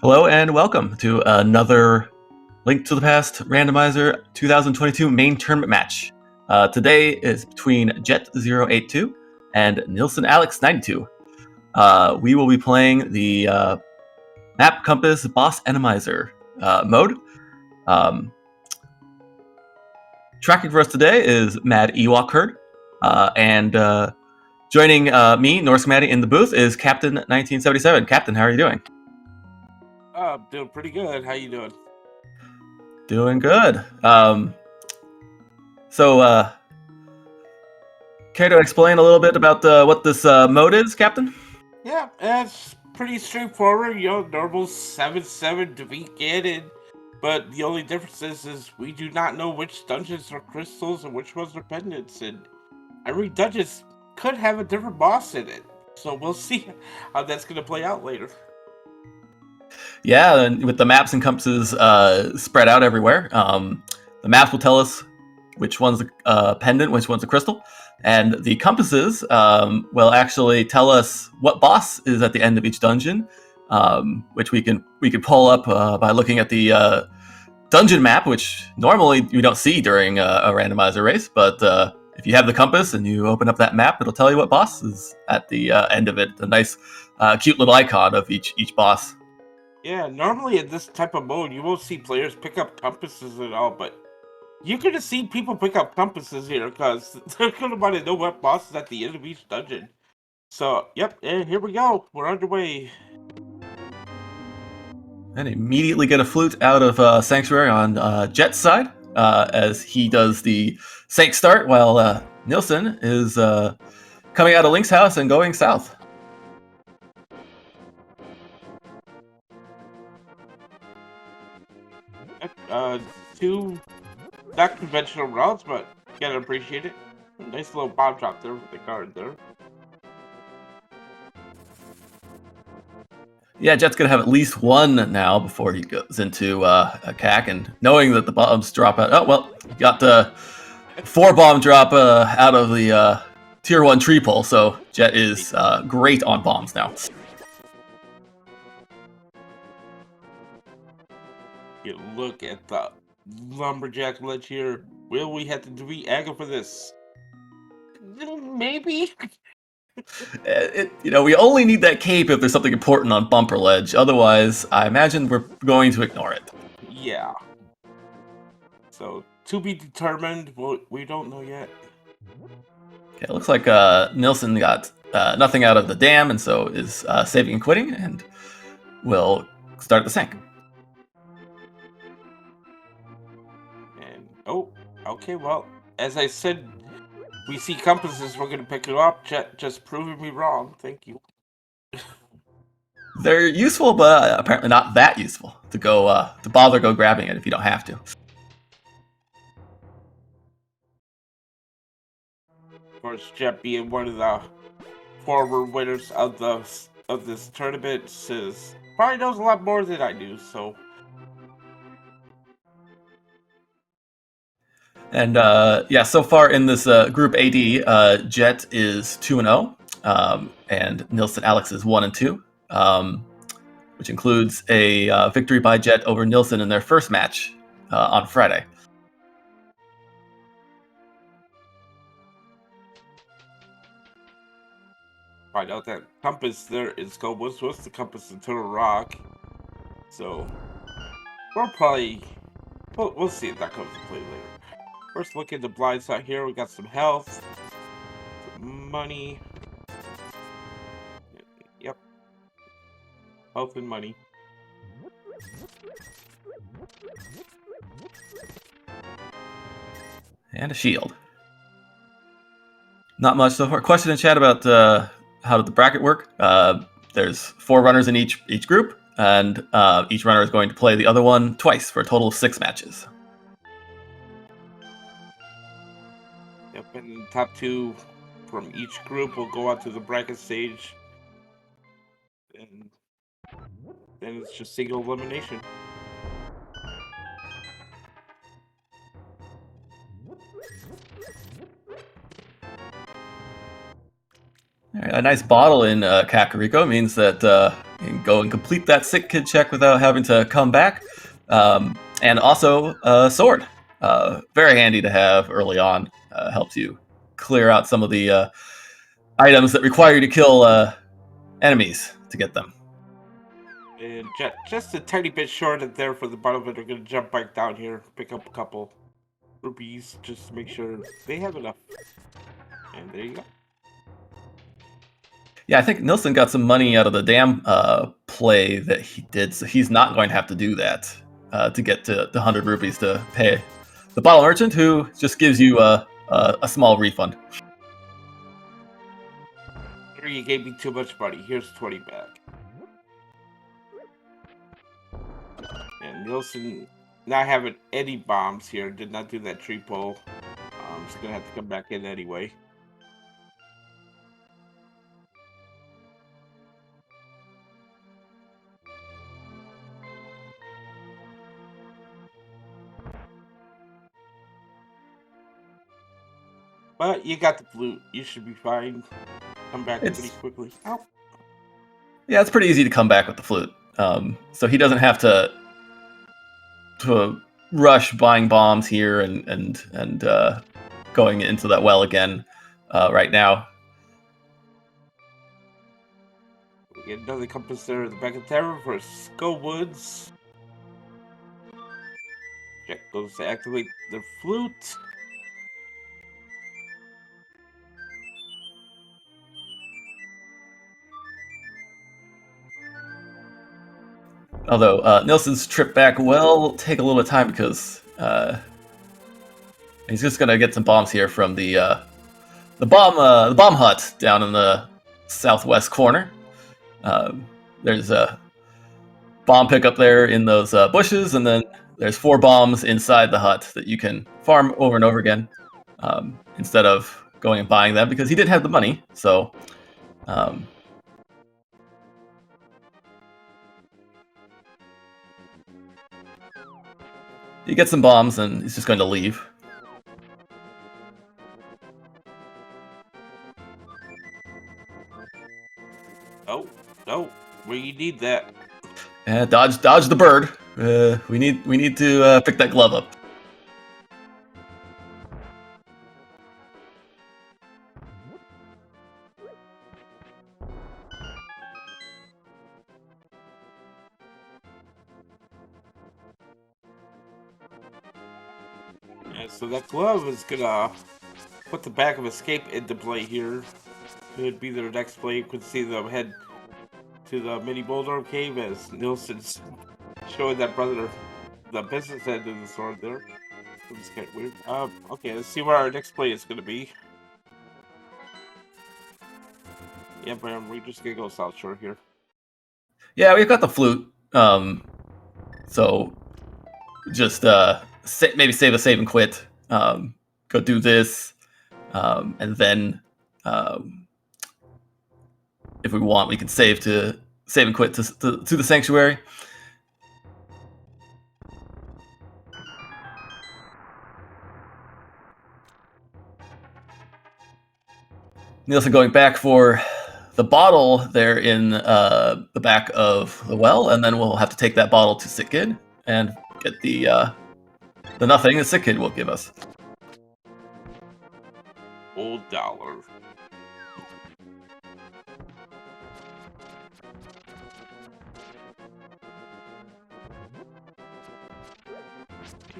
Hello and welcome to another Link to the Past Randomizer 2022 main tournament match. Today is between Jet082 and NilssonAlex92. We will be playing the Map Compass Boss Randomizer mode. Tracking for us today is Mad Ewok Herd, and joining me, Norse Maddie, in the booth is Captain 1977. Captain, how are you doing? I'm doing pretty good. How you doing? Doing good. Care to explain a little bit about what this mode is, Captain? Yeah, it's pretty straightforward. Normal 7-7 to beat Ganon. But the only difference is we do not know which dungeons are crystals and which ones are pendants. And every dungeon could have a different boss in it. So we'll see how that's going to play out later. Yeah, and with the maps and compasses spread out everywhere, the maps will tell us which one's a pendant, which one's a crystal, and the compasses will actually tell us what boss is at the end of each dungeon, which we can pull up by looking at the dungeon map, which normally we don't see during a randomizer race, but if you have the compass and you open up that map, it'll tell you what boss is at the end of it. A nice, cute little icon of each boss. Yeah, normally in this type of mode, you won't see players pick up compasses at all, but you're going to see people pick up compasses here because they're going to want to know what boss is at the end of each dungeon. So, yep, and here we go. We're underway. And immediately get a flute out of Sanctuary on Jet's side as he does the Sank start, while Nilsson is coming out of Link's house and going south. Two not conventional routes, but you gotta appreciate it. Nice little bomb drop there with the guard there. Yeah, Jet's gonna have at least one now before he goes into a CAC, and knowing that the bombs drop out. Oh well, got the 4 bomb drop out of the tier 1 tree pole, so Jet is great on bombs now. You look at the lumberjack ledge here. Will we have to defeat Aga for this? Maybe. We only need that cape if there's something important on Bumper Ledge. Otherwise, I imagine we're going to ignore it. Yeah. So, to be determined. We don't know yet. Okay, it looks like Nilsson got nothing out of the dam, and so is saving and quitting, and will start the Sank. And, oh, okay, well, as I said, we see compasses, we're gonna pick it up. Just proving me wrong. Thank you. They're useful, but apparently not that useful to bother go grabbing it if you don't have to. Of course, Jet being one of the former winners of this tournament probably knows a lot more than I do. So, And yeah, so far in this group AD, Jet is 2-0, and NilssonAlex is 1-2. Which includes a victory by Jet over Nilsson in their first match on Friday. find out that compass there is called what's the compass in Turtle Rock. So, we'll see if that comes to play later. First, look at the blind side here. We got some health, some money. Yep, health and money. And a shield. Not much so far. Question in chat about how did the bracket work? There's 4 runners in each group, and each runner is going to play the other one twice for a total of 6 matches. Yep, and the top 2 from each group will go out to the bracket stage, and then it's just single elimination. A nice bottle in Kakariko means that and go and complete that sick kid check without having to come back. And also a sword, very handy to have early on. Helps you clear out some of the items that require you to kill enemies to get them. And just a tiny bit short of there for the bottom of it. Are going to jump back down here, pick up a couple rupees, just to make sure they have enough. And there you go. Yeah, I think Nilsson got some money out of the dam play that he did, so he's not going to have to do that to get to the 100 rupees to pay the bottle merchant, who just gives you a small refund. Here, you gave me too much money. Here's 20 back. And Nilsson not having any bombs here, did not do that tree pull. Just gonna have to come back in anyway. But you got the flute. You should be fine. Come back pretty quickly. Ow. Yeah, it's pretty easy to come back with the flute. So he doesn't have to rush buying bombs here and going into that well again right now. We get another compass there at the back of the tavern for Skull Woods. Jack goes to activate the flute. Although Nilsson's trip back will take a little bit of time because he's just gonna get some bombs here from the bomb hut down in the southwest corner. There's a bomb pickup there in those bushes, and then there's 4 bombs inside the hut that you can farm over and over again instead of going and buying them, because he did have the money. So he gets some bombs and he's just going to leave. Oh, no, we need that. Dodge the bird. We need to pick that glove up. Yeah, so that glove is gonna put the back of escape into play here. Could be their next play. You could see them head to the mini boulder cave as Nilsson's showing that brother the business end of the sword there. It's kind of weird. Okay, let's see where our next play is gonna be. Yeah, but we're just gonna go South Shore here. Yeah, we've got the flute. So just maybe save a save and quit. Go do this, and then if we want, we can save and quit to the sanctuary. Nilsson going back for the bottle there in the back of the well, and then we'll have to take that bottle to Sick Kid and get the nothing the Sick Kid will give us. Old dollar.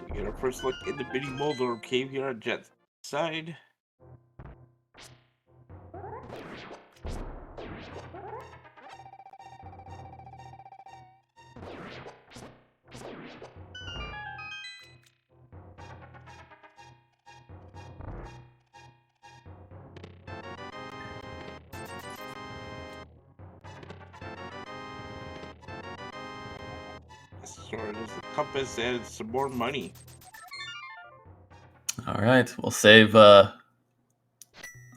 We get our first look in the mini Moldor cave here on Jet's side. Sure, there's a compass and some more money. All right, we'll save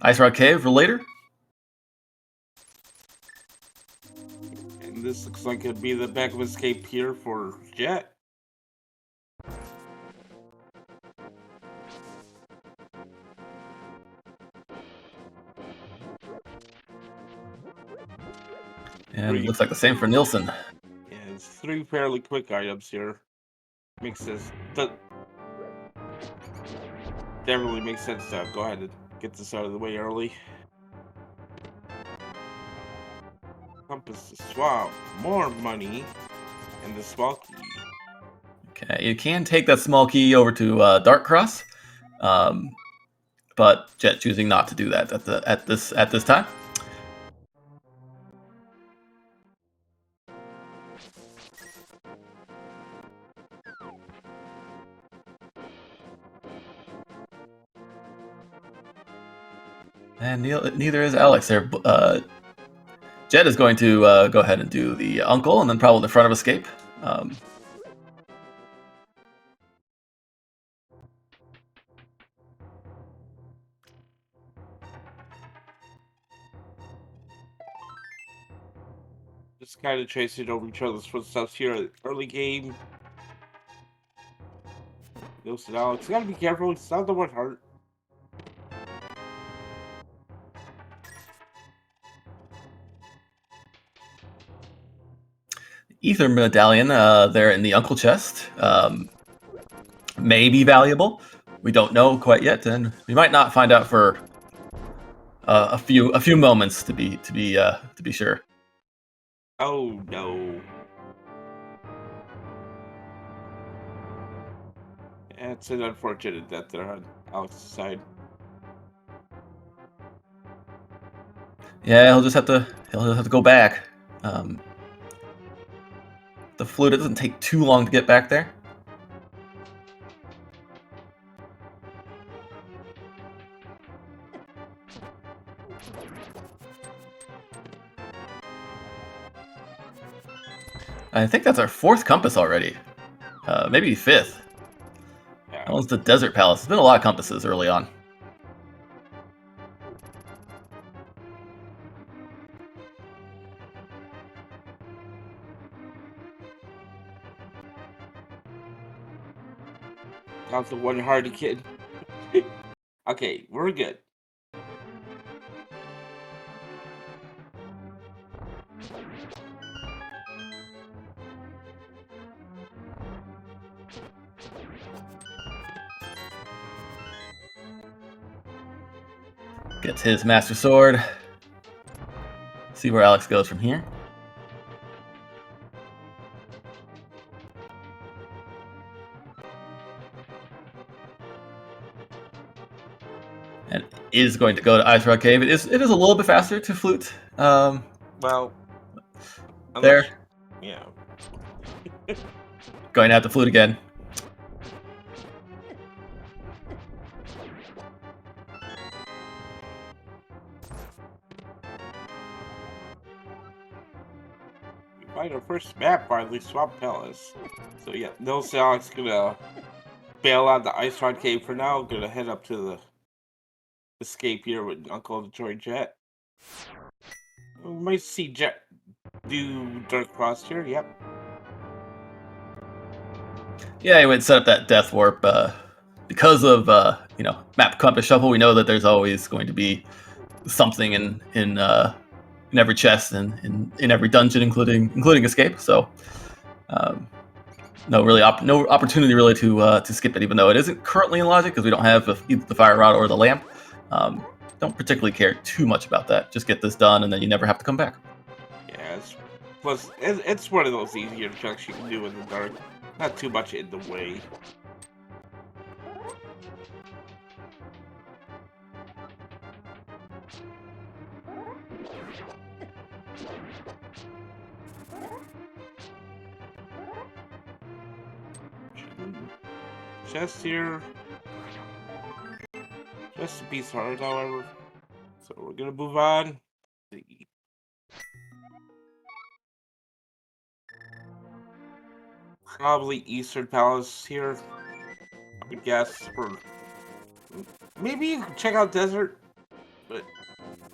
Ice Rock Cave for later. And this looks like it'd be the back of escape here for Jet. And looks like the same for Nilsson. Yeah, it's 3 fairly quick items here. Makes this definitely makes sense to go ahead and get this out of the way early. Compass the swamp, more money, and the small key. Okay, you can take that small key over to Dark Cross, but Jet choosing not to do that at this time. And neither is Alex there. Jet is going to go ahead and do the uncle, and then probably the front of escape. Just kind of tracing over each other's footsteps here at early game. NilssonAlex, you gotta be careful. It's not the one hurt. Ether medallion there in the uncle chest may be valuable. We don't know quite yet, and we might not find out for a few moments to be sure. Oh no. It's an unfortunate death there on Alex's side. Yeah, he'll just have to go back. The flute, it doesn't take too long to get back there. I think that's our 4th compass already. Maybe 5th. Yeah. That one's the Desert Palace. There's been a lot of compasses early on. Not the one hardy kid. Okay, we're good. Gets his Master Sword. See where Alex goes from here. And is going to go to Ice Rock Cave. It is a little bit faster to flute. Well, there. Yeah. Going to have to flute again. We find our first map finally, Swamp Palace. So yeah, NilssonAlex gonna bail out the Ice Rod Cave for now. Gonna head up to the escape here with Uncle Detroit Jet. We might see Jet do Dark Cross here. Yep. Yeah, he went and set up that death warp because of map compass shuffle. We know that there's always going to be something in every chest and in every dungeon, including escape. So no opportunity really to skip it, even though it isn't currently in logic because we don't have either the fire rod or the lamp. Don't particularly care too much about that. Just get this done, and then you never have to come back. Yeah, plus it's one of those easier checks you can do in the dark. Not too much in the way. Chest here. Just a piece hard, however. So we're gonna move on. Probably Eastern Palace here. I would guess for maybe you can check out Desert,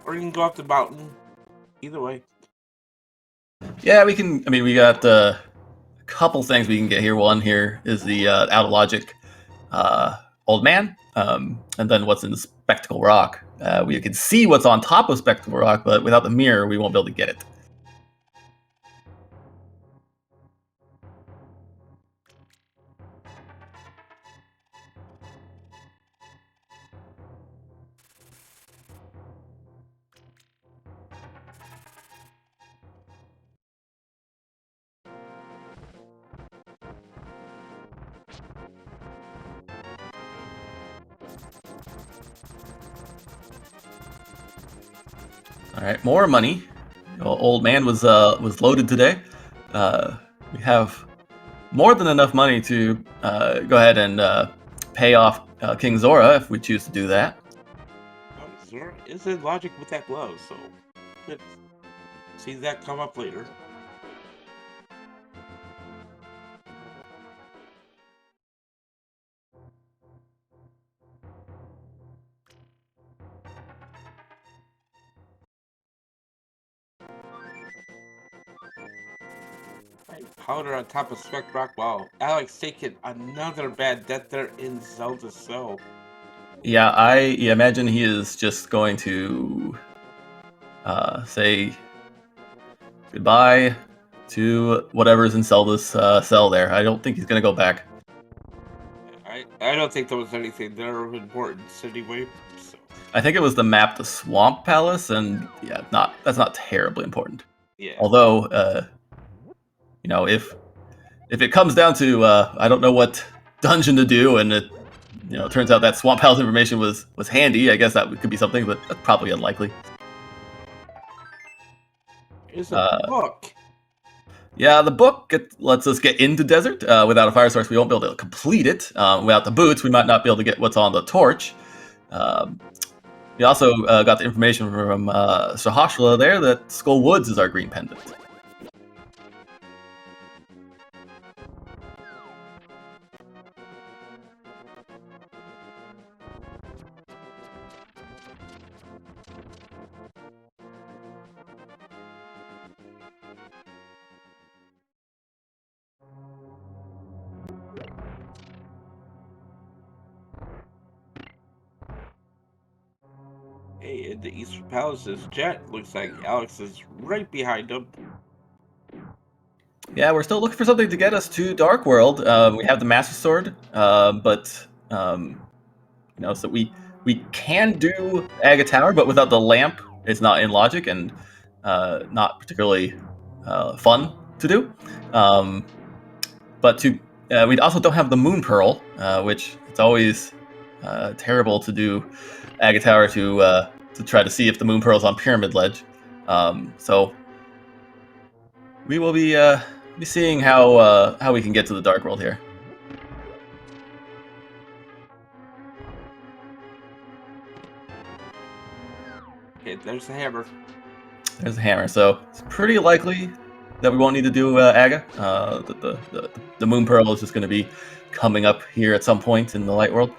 or you can go up the mountain. Either way. Yeah, we can. I mean, we got a couple things we can get here. One here is the out of logic old man, and then what's in Spectacle Rock. We can see what's on top of Spectacle Rock, but without the mirror, we won't be able to get it. All right, more money. Old man was loaded today. We have more than enough money to go ahead and pay off King Zora if we choose to do that. Zora is in logic with that glove, so let's see that come up later. Powder on top of Spec Rock. Wow, Alex taking another bad death there in Zelda's cell. Yeah, I imagine he is just going to say goodbye to whatever's in Zelda's cell there. I don't think he's going to go back. I don't think there was anything there of importance anyway. So. I think it was the map to Swamp Palace, and yeah, that's not terribly important. Yeah. Although, you know, if it comes down to I don't know what dungeon to do, and it turns out that Swamp Palace information was handy, I guess that could be something, but that's probably unlikely. It's a book. Yeah, the book lets us get into desert. Without a fire source, we won't be able to complete it. Without the boots, we might not be able to get what's on the torch. We also got the information from Sahashla there that Skull Woods is our green pendant. Hey, in the Eastern Palace's Jet, looks like Alex is right behind him. Yeah, we're still looking for something to get us to Dark World. We have the Master Sword, but so we can do Aga Tower, but without the lamp, it's not in logic and not particularly fun to do. But we also don't have the Moon Pearl, which it's always terrible to do Aga Tower to try to see if the Moon Pearl is on Pyramid Ledge. So we will be seeing how we can get to the Dark World here. Okay, there's the hammer. There's the hammer. So it's pretty likely that we won't need to do Aga. The Moon Pearl is just going to be coming up here at some point in the Light World.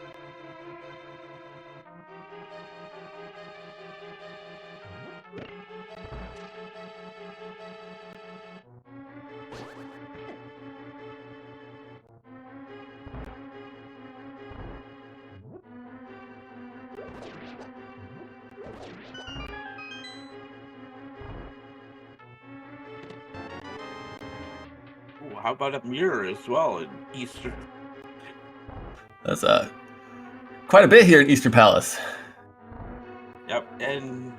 Ooh, how about a mirror as well in Eastern? That's quite a bit here in Eastern Palace. Yep, and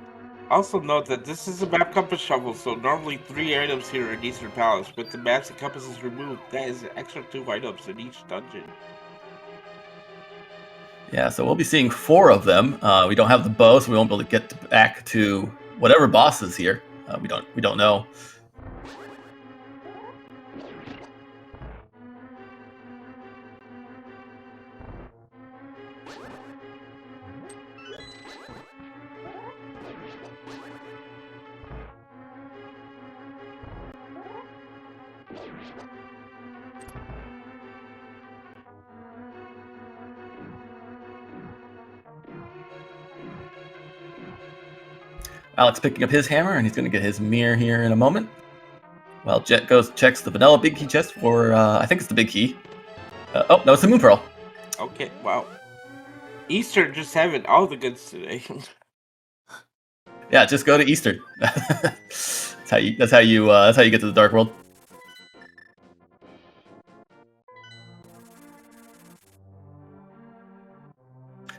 also note that this is a map compass shovel, so normally 3 items here in Eastern Palace. With the maps and compasses removed, that is an extra 2 items in each dungeon. Yeah, so we'll be seeing 4 of them. We don't have the bow, so we won't be able to get back to whatever boss is here. We don't know. Alex picking up his hammer, and he's going to get his mirror here in a moment. While Jet checks the vanilla big key chest for, I think it's the big key. Oh, no, it's the Moon Pearl. Okay, wow. Eastern just having all the goods today. Yeah, just go to Eastern. That's how you get to the Dark World.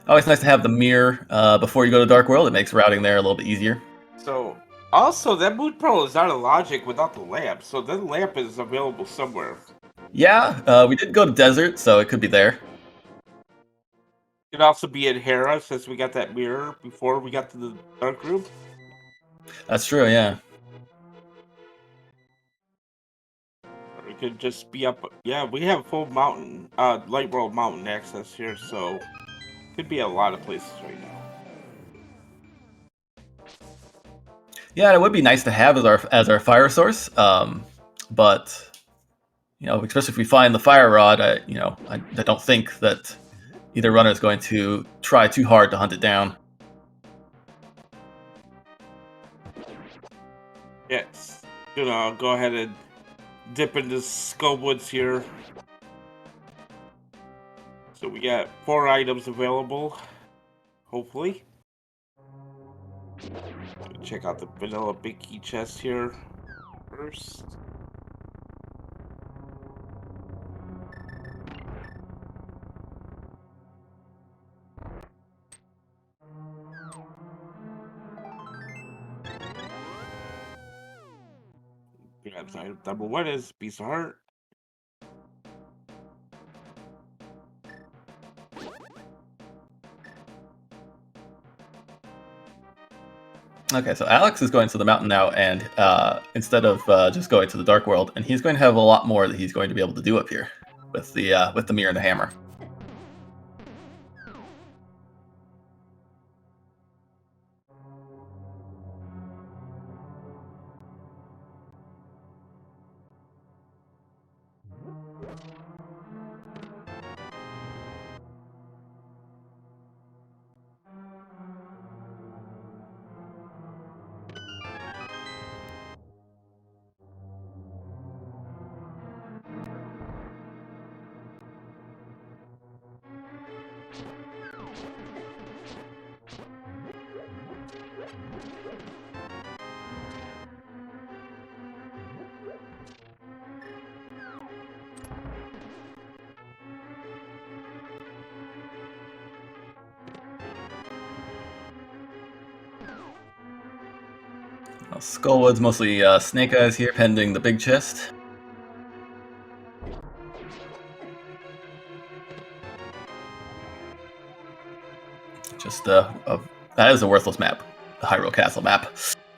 Always nice to have the mirror before you go to Dark World. It makes routing there a little bit easier. So, also, that Moon Pearl is out of logic without the lamp, so that lamp is available somewhere. Yeah, we did go to Desert, so it could be there. It could also be in Hera, since we got that mirror before we got to the Dark Room. That's true, yeah. Or it could just be up. Yeah, we have full mountain, light world mountain access here, so could be a lot of places right now. Yeah, it would be nice to have as our fire source, but you know, especially if we find the fire rod, I don't think that either runner is going to try too hard to hunt it down. Yes, gonna go ahead and dip into Skull Woods here. So we got 4 items available, hopefully. Check out the vanilla big key chest here first. We got item number 1 is piece of heart. Okay, so Alex is going to the mountain now, and instead of just going to the dark world, and he's going to have a lot more that he's going to be able to do up here with the mirror and the hammer. Skullwood's mostly Snake Eyes here, pending the big chest. Just that is a worthless map, the Hyrule Castle map.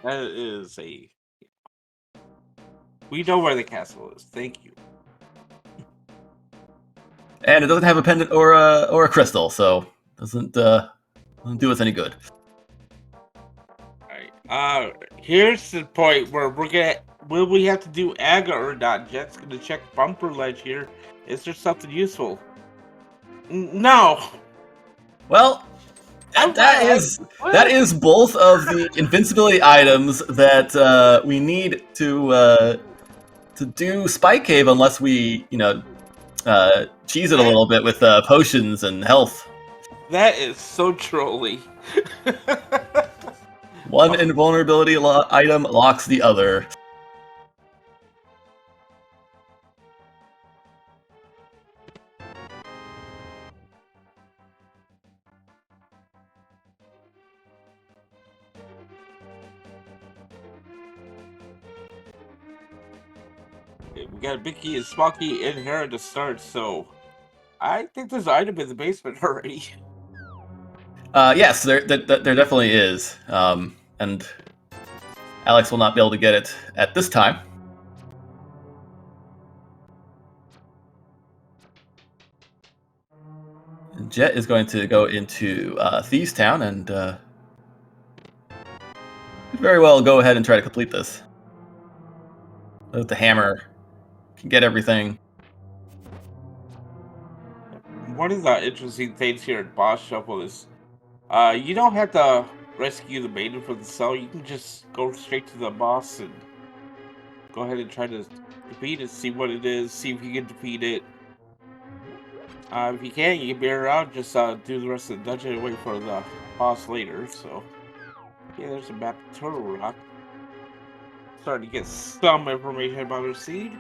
That is a. We know where the castle is. Thank you. And it doesn't have a pendant or a crystal, so doesn't do us any good. Alright. Here's the point where we're gonna. Will we have to do Aga or not? Jet's gonna check bumper ledge here. Is there something useful? No. Well, that is both of the invincibility items that we need to do Spike Cave, unless we cheese it a little bit with potions and health. That is so trolly. One invulnerability item locks the other. We got a big key and small key in here to start, so I think there's an item in the basement already. Yes, there definitely is, and Alex will not be able to get it at this time. Jet is going to go into Thieves Town and could very well go ahead and try to complete this. With the hammer, can get everything. One of the interesting things here at Boss Shuffle is you don't have to rescue the maiden from the cell. You can just go straight to the boss and go ahead and try to defeat it, see what it is, see if you can defeat it. If you can, you can bear her out, just do the rest of the dungeon and wait for the boss later. So, yeah, there's a map of Turtle Rock. Starting to get some information about her seed.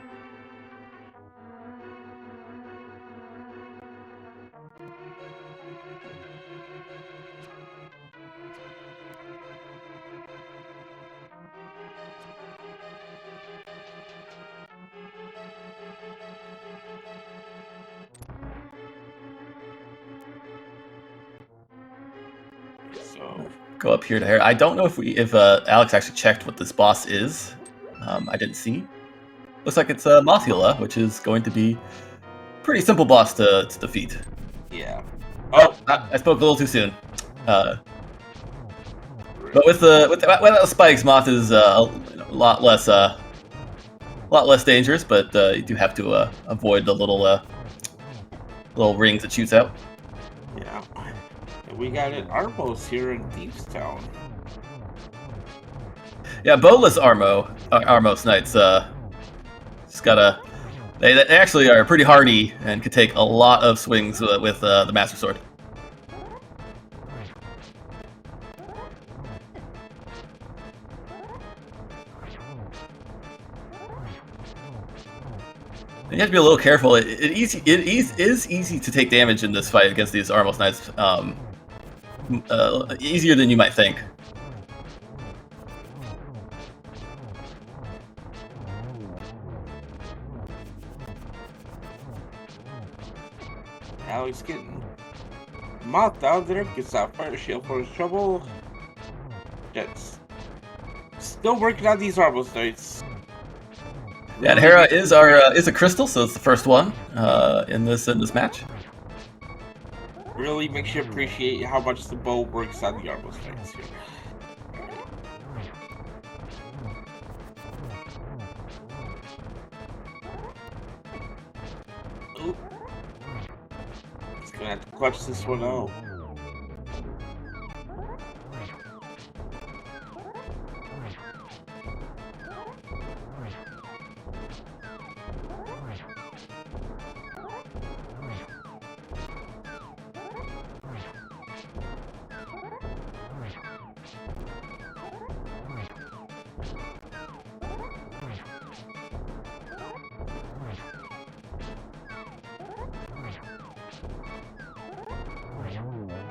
So, go up here to Hera. I don't know if Alex actually checked what this boss is. I didn't see. Looks like it's Mothula, which is going to be a pretty simple boss to defeat. Yeah. Oh, I spoke a little too soon. But with the spikes, Moth is a lot less dangerous. But you do have to avoid the little rings it shoots out. Yeah. And we got an Armos here in Thieves Town. Yeah, bowless Armos Knights. Just gotta. They actually are pretty hardy and can take a lot of swings with the Master Sword. And you have to be a little careful. It is easy to take damage in this fight against these Armos Knights. Easier than you might think. Alex getting Moth down there, gets that fire shield for his trouble. Jet's still working on these Armos Knights. Yeah, and Hera is a crystal, so it's the first one in this match. Really makes you appreciate how much the bow works on the Armos Knights here. Oop. He's gonna have to clutch this one out.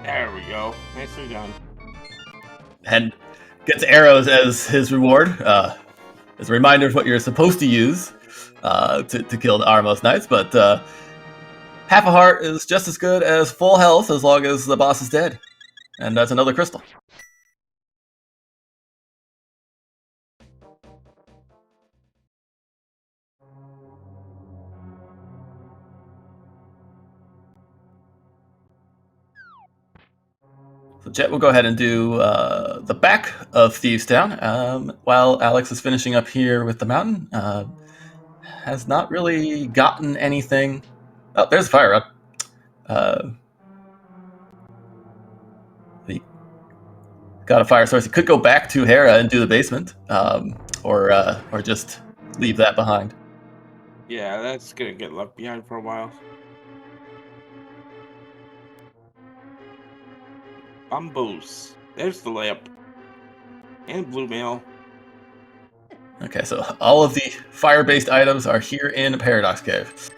There we go. Nicely done. And gets arrows as his reward. As a reminder of what you're supposed to use to kill the Armos Knights. But half a heart is just as good as full health as long as the boss is dead. And that's another crystal. So Jet will go ahead and do the back of Thieves Town, while Alex is finishing up here with the mountain. Has not really gotten anything. Oh, there's a fire up. He got a fire source. He could go back to Hera and do the basement, or just leave that behind. Yeah, that's gonna get left behind for a while. Bamboos. There's the lamp. And blue mail. Okay, so all of the fire-based items are here in Paradox Cave.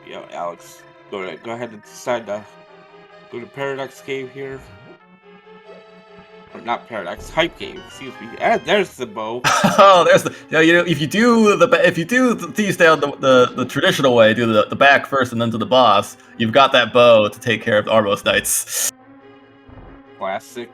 Yo, Alex, go ahead and decide to go to Paradox Cave here. Or not Paradox, Hype Cave, excuse me. And there's the bow. Oh, there's the. If you do the Thieves Town the traditional way, do the back first and then to the boss, you've got that bow to take care of the Armos Knights. Classic.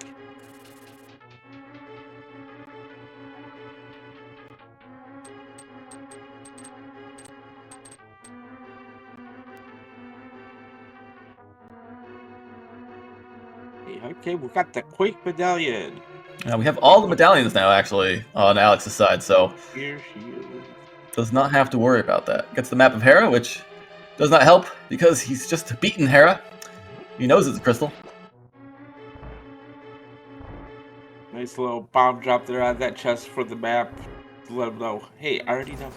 Okay, we got the Quake Medallion. We have all the medallions now, actually, on Alex's side, so Here she is. does not have to worry about that. Gets the map of Hera, which does not help because he's just beaten Hera. He knows it's a crystal. Nice little bomb drop there on that chest for the map to let him know, hey, I already know.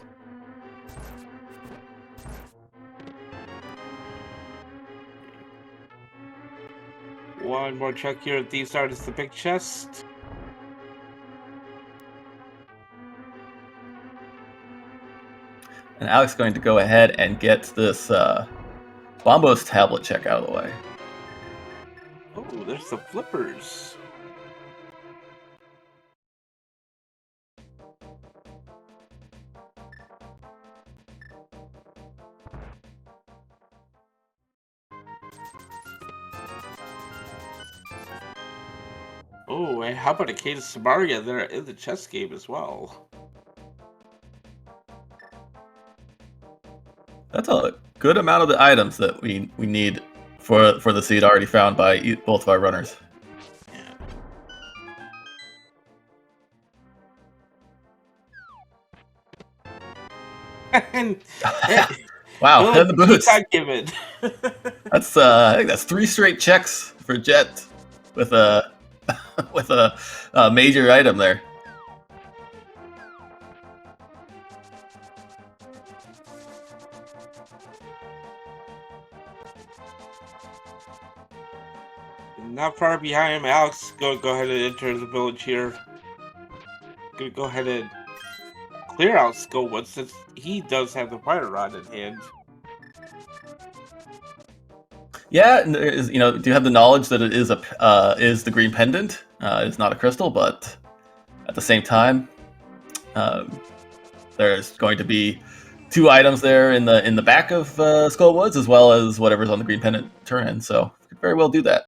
One more check here at Thieves Town is the big chest. And Alex is going to go ahead and get this Bombos tablet check out of the way. Oh, Ooh, there's the flippers. Oh, and how about a Kate Samaria there in the chess game as well? That's a good amount of the items that we need for the seed already found by both of our runners. And Wow, Billy and the keeps boost. on giving. That's I think that's 3 straight checks for Jet with a with a major item there. Not far behind him, Alex. Go ahead and enter the village here. Gonna go ahead and clear out Skullwood since he does have the fire rod in hand. Yeah, and there is, do you have the knowledge that it is is the green pendant? It's not a crystal, but at the same time, there's going to be 2 items there in the back of Skullwoods, as well as whatever's on the green pendant turn-in. So could very well do that.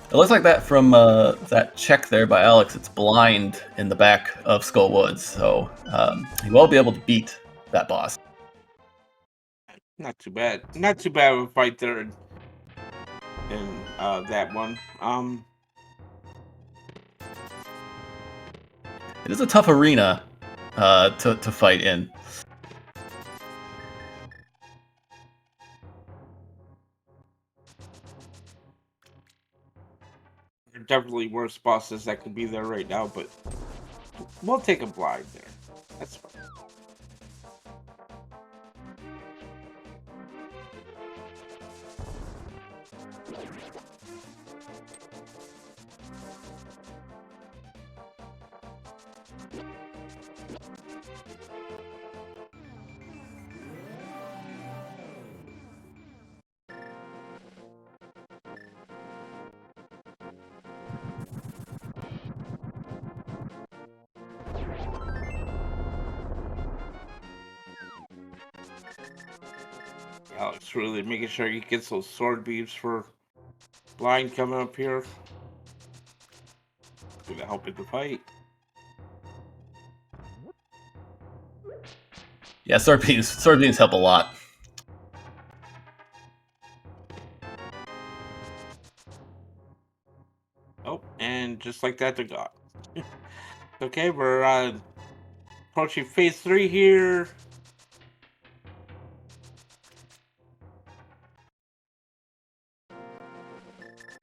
It looks like that from that check there by Alex. It's blind in the back of Skullwoods, so he will be able to beat that boss. Not too bad. Not too bad of a fight there in that one. It is a tough arena to fight in. There are definitely worse bosses that could be there right now, but we'll take a blind there. That's fine. Alex really making sure he gets those sword beams for blind coming up here. Gonna help in the fight. Yeah, sword beams help a lot. Oh, and just like that, they're gone. Okay, we're approaching phase 3 here.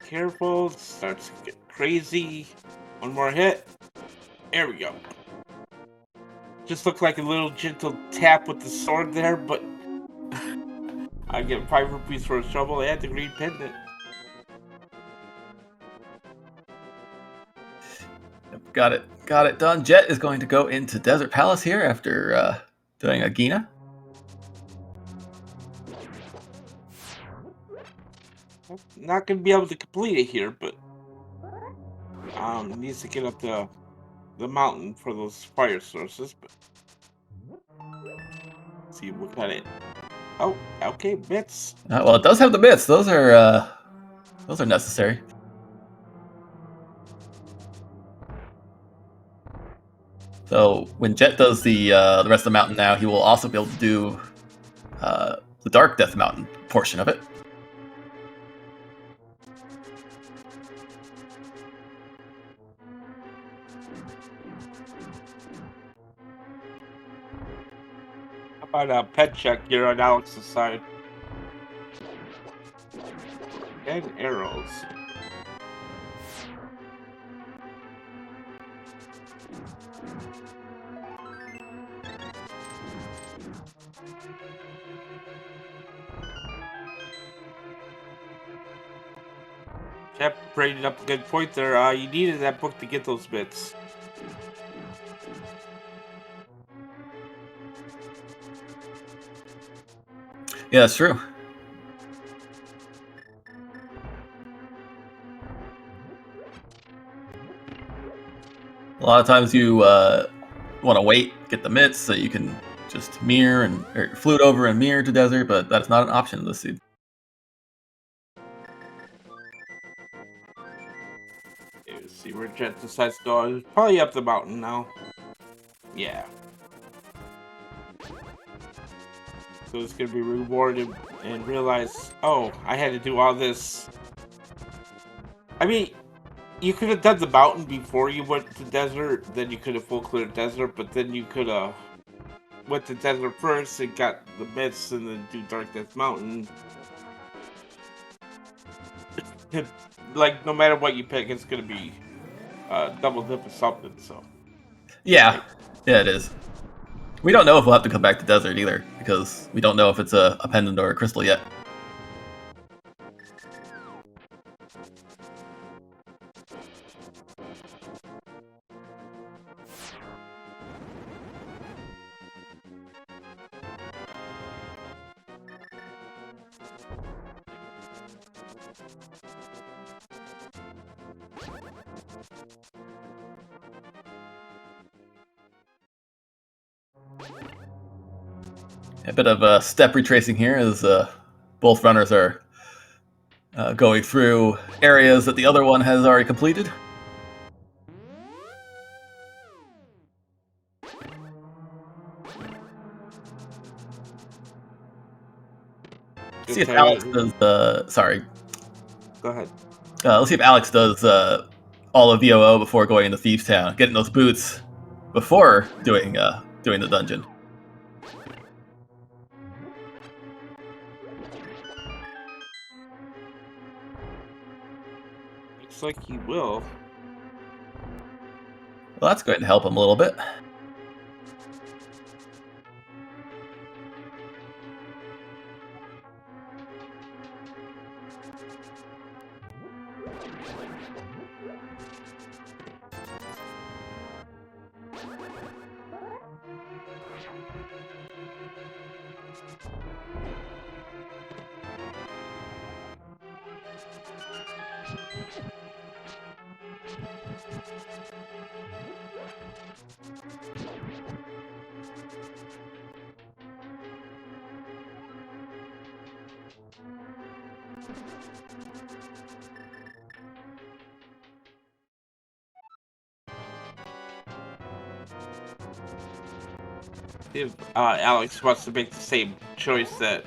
Careful, starts to get crazy. One more hit. There we go. Just looked like a little gentle tap with the sword there, but I get 5 rupees for his trouble and the green pendant. Got it done. Jet is going to go into Desert Palace here after doing a Gina. Not gonna be able to complete it here, but needs to get up the mountain for those fire sources. But see what kind of. Oh, okay, bits. Well, it does have the bits. Those are necessary. So when Jet does the rest of the mountain now, he will also be able to do the Dark Death Mountain portion of it. On a pet check here on Alex's side. And arrows. Jeff braided up a good point there. You needed that book to get those bits. Yeah, that's true. A lot of times you want to wait, get the mitts, so you can just mirror or flute over and mirror to desert, but that's not an option in this seed. Let's see where Jet decides to go. Probably up the mountain now. Yeah. So it's gonna be rewarded and realize, oh, I had to do all this. I mean, you could have done the mountain before you went to desert, then you could have full cleared desert, but then you could have went to desert first and got the myths and then do Dark Death Mountain. Like, no matter what you pick, it's gonna be double dip or something, so. Yeah, it is. We don't know if we'll have to come back to desert either, because we don't know if it's a pendant or a crystal yet. A bit of step retracing here as both runners are going through areas that the other one has already completed. See if Alex does. Sorry. Go ahead. Let's see if Alex does all of VOO before going into Thieves Town, getting those boots before doing the dungeon. Looks like he will. Well, that's going to help him a little bit. If Alex wants to make the same choice that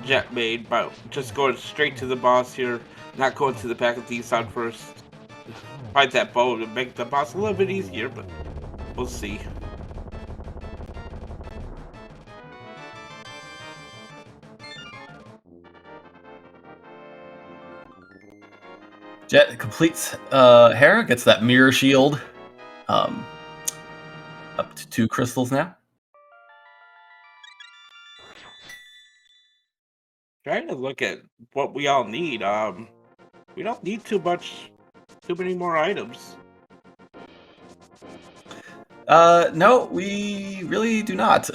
Jet made, but just going straight to the boss here, not going to the back of the sound first. Find that bow to make the boss a little bit easier, but we'll see. Jet completes Hera, gets that mirror shield. Up to 2 crystals now. Trying to look at what we all need. We don't need too many more items. No, we really do not.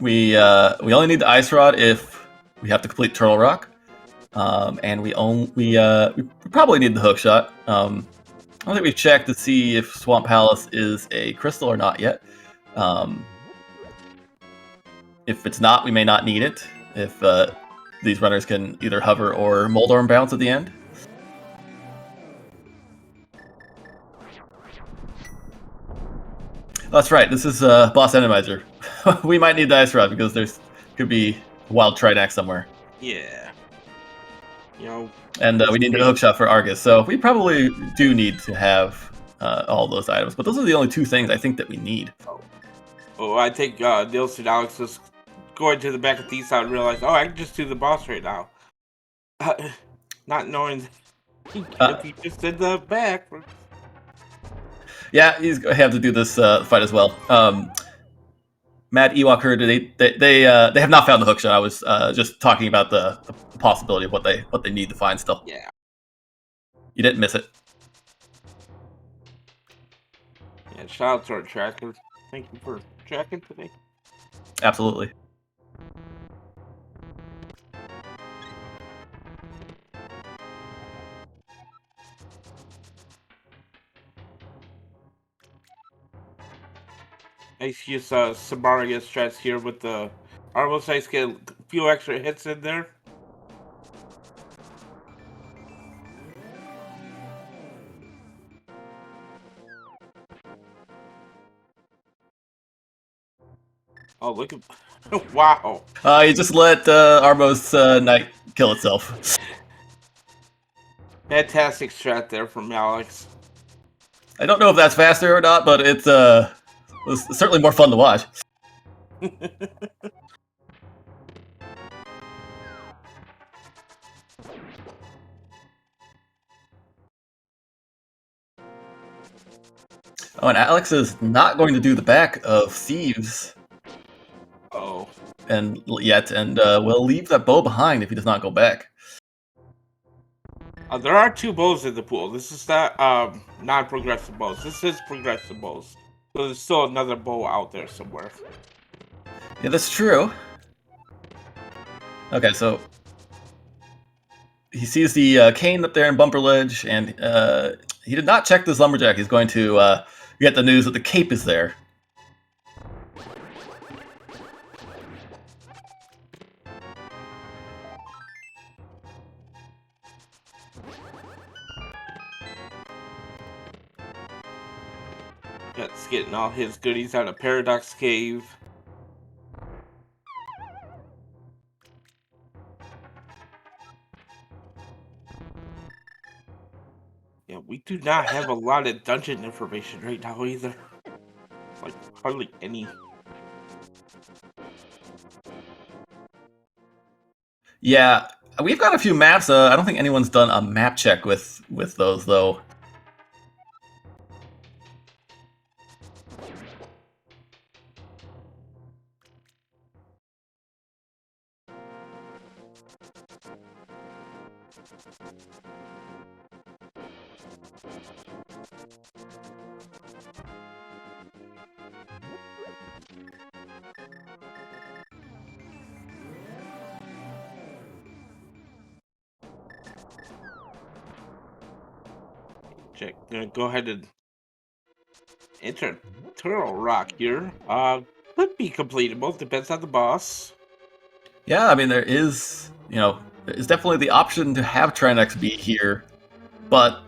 We only need the ice rod if we have to complete Turtle Rock, and we probably need the hook shot. I don't think we've checked to see if Swamp Palace is a crystal or not yet. If it's not, we may not need it. If these runners can either hover or Moldorm bounce at the end. That's right. This is boss Randomizer. We might need the ice rod because could be a wild Tridax somewhere. Yeah. You know. And we need the hook shot for Argus, so we probably do need to have all those items. But those are the only 2 things I think that we need. Oh, I think Nielsen Alex was going to the back of T-Side and realized, oh, I can just do the boss right now. Not knowing if he just did the back. Yeah, he's going to have to do this fight as well. Matt Ewok heard they have not found the hookshot. I was just talking about the possibility of what they need to find still. Yeah. You didn't miss it. Yeah, shout out to our tracker. Thank you for tracking today. Absolutely. Nice use Samariga strats here with the almost nice get a few extra hits in there. Oh, look at wow. You just let Armo's knight kill itself. Fantastic strat there from Alex. I don't know if that's faster or not, but it's certainly more fun to watch. Oh, and Alex is not going to do the back of Thieves Oh. and will leave that bow behind if he does not go back. There are 2 bows in the pool. This is not non-progressive bows. This is progressive bows. So there's still another bow out there somewhere. Yeah, that's true. Okay, so he sees the cane up there in Bumper Ledge, and he did not check this lumberjack. He's going to get the news that the cape is there. That's getting all his goodies out of Paradox Cave. Yeah, we do not have a lot of dungeon information right now either. Like, hardly any. Yeah, we've got a few maps. I don't think anyone's done a map check with those, though. Check. Gonna go ahead and enter Turtle Rock here. Could be completable. Depends on the boss. Yeah, I mean, there is definitely the option to have Trinex be here, but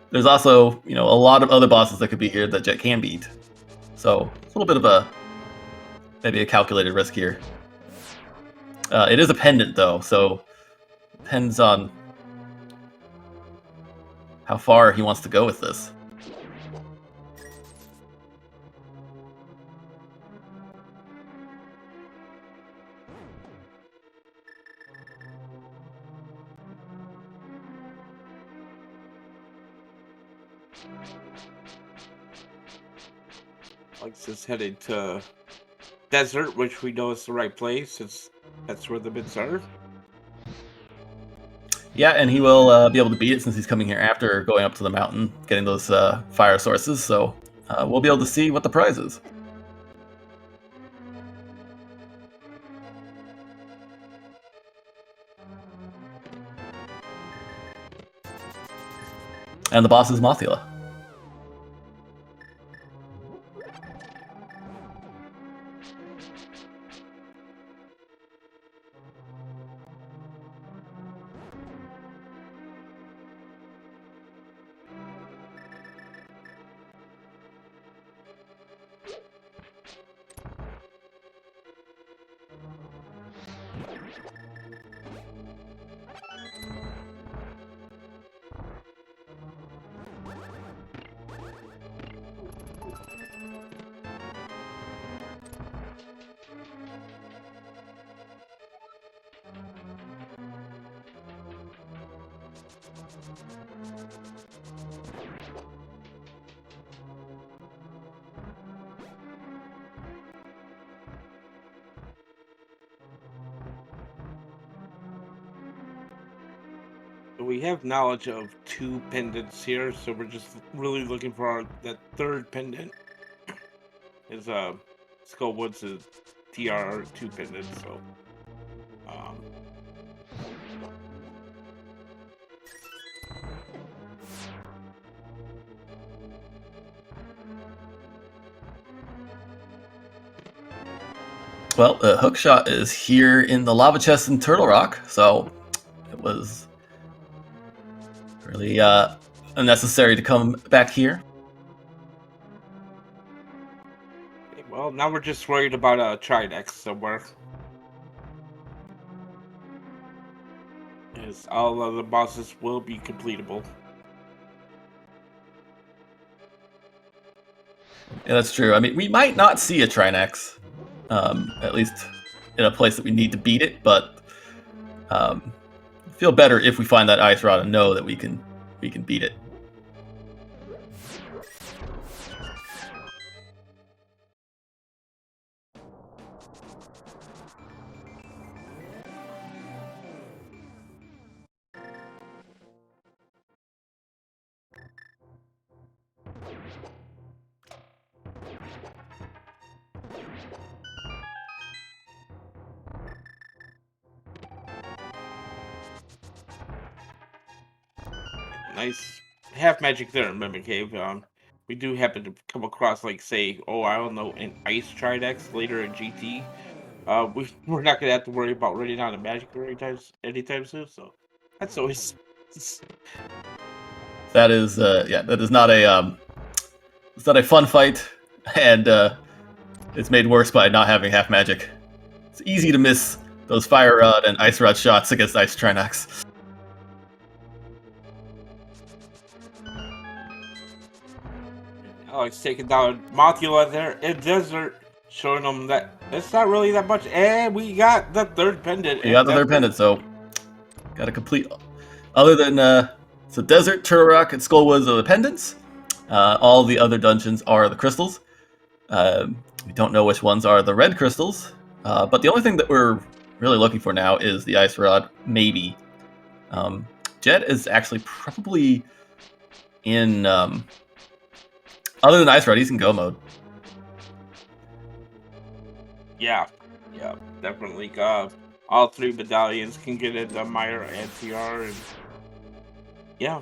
there's also, a lot of other bosses that could be here that Jet can beat. So it's a little bit of maybe a calculated risk here. It is a pendant, though, so depends on how far he wants to go with this. Alex is headed to Desert, which we know is the right place, since that's where the bits are. Yeah, and he will be able to beat it since he's coming here after going up to the mountain, getting those fire sources, so we'll be able to see what the prize is. And the boss is Mothula. We have knowledge of 2 pendants here, so we're just really looking for that third pendant. Is Skullwood's TR2 pendant, so Well, the hook shot is here in the lava chest in Turtle Rock, so it was really unnecessary to come back here. well, now we're just worried about a Tridex somewhere. As all of the bosses will be completable. Yeah, that's true. I mean, we might not see a Trinex, at least in a place that we need to beat it, but feel better if we find that ice rod and know that we can beat it. Nice half magic there in Mimic Cave. We do happen to come across, like, say, oh, I don't know, an ice Tridex later in GT. We're not gonna have to worry about running out of magic anytime soon. So that's always That is, yeah, that is not a it's not a fun fight, and it's made worse by not having half magic. It's easy to miss those fire rod and ice rod shots against ice Trinex. Alex taking down Mothula there in Desert, showing them that it's not really that much. And we got the third pendant. You got the third pendant, so got to complete. Other than so Desert, Turtle Rock, and Skullwoods are the pendants. All the other dungeons are the crystals. We don't know which ones are the red crystals, but the only thing that we're really looking for now is the ice rod, maybe. Jet is actually probably in. Other than ice rod, he's in go mode. Yeah, definitely. All 3 medallions can get into Meyer and TR, and yeah.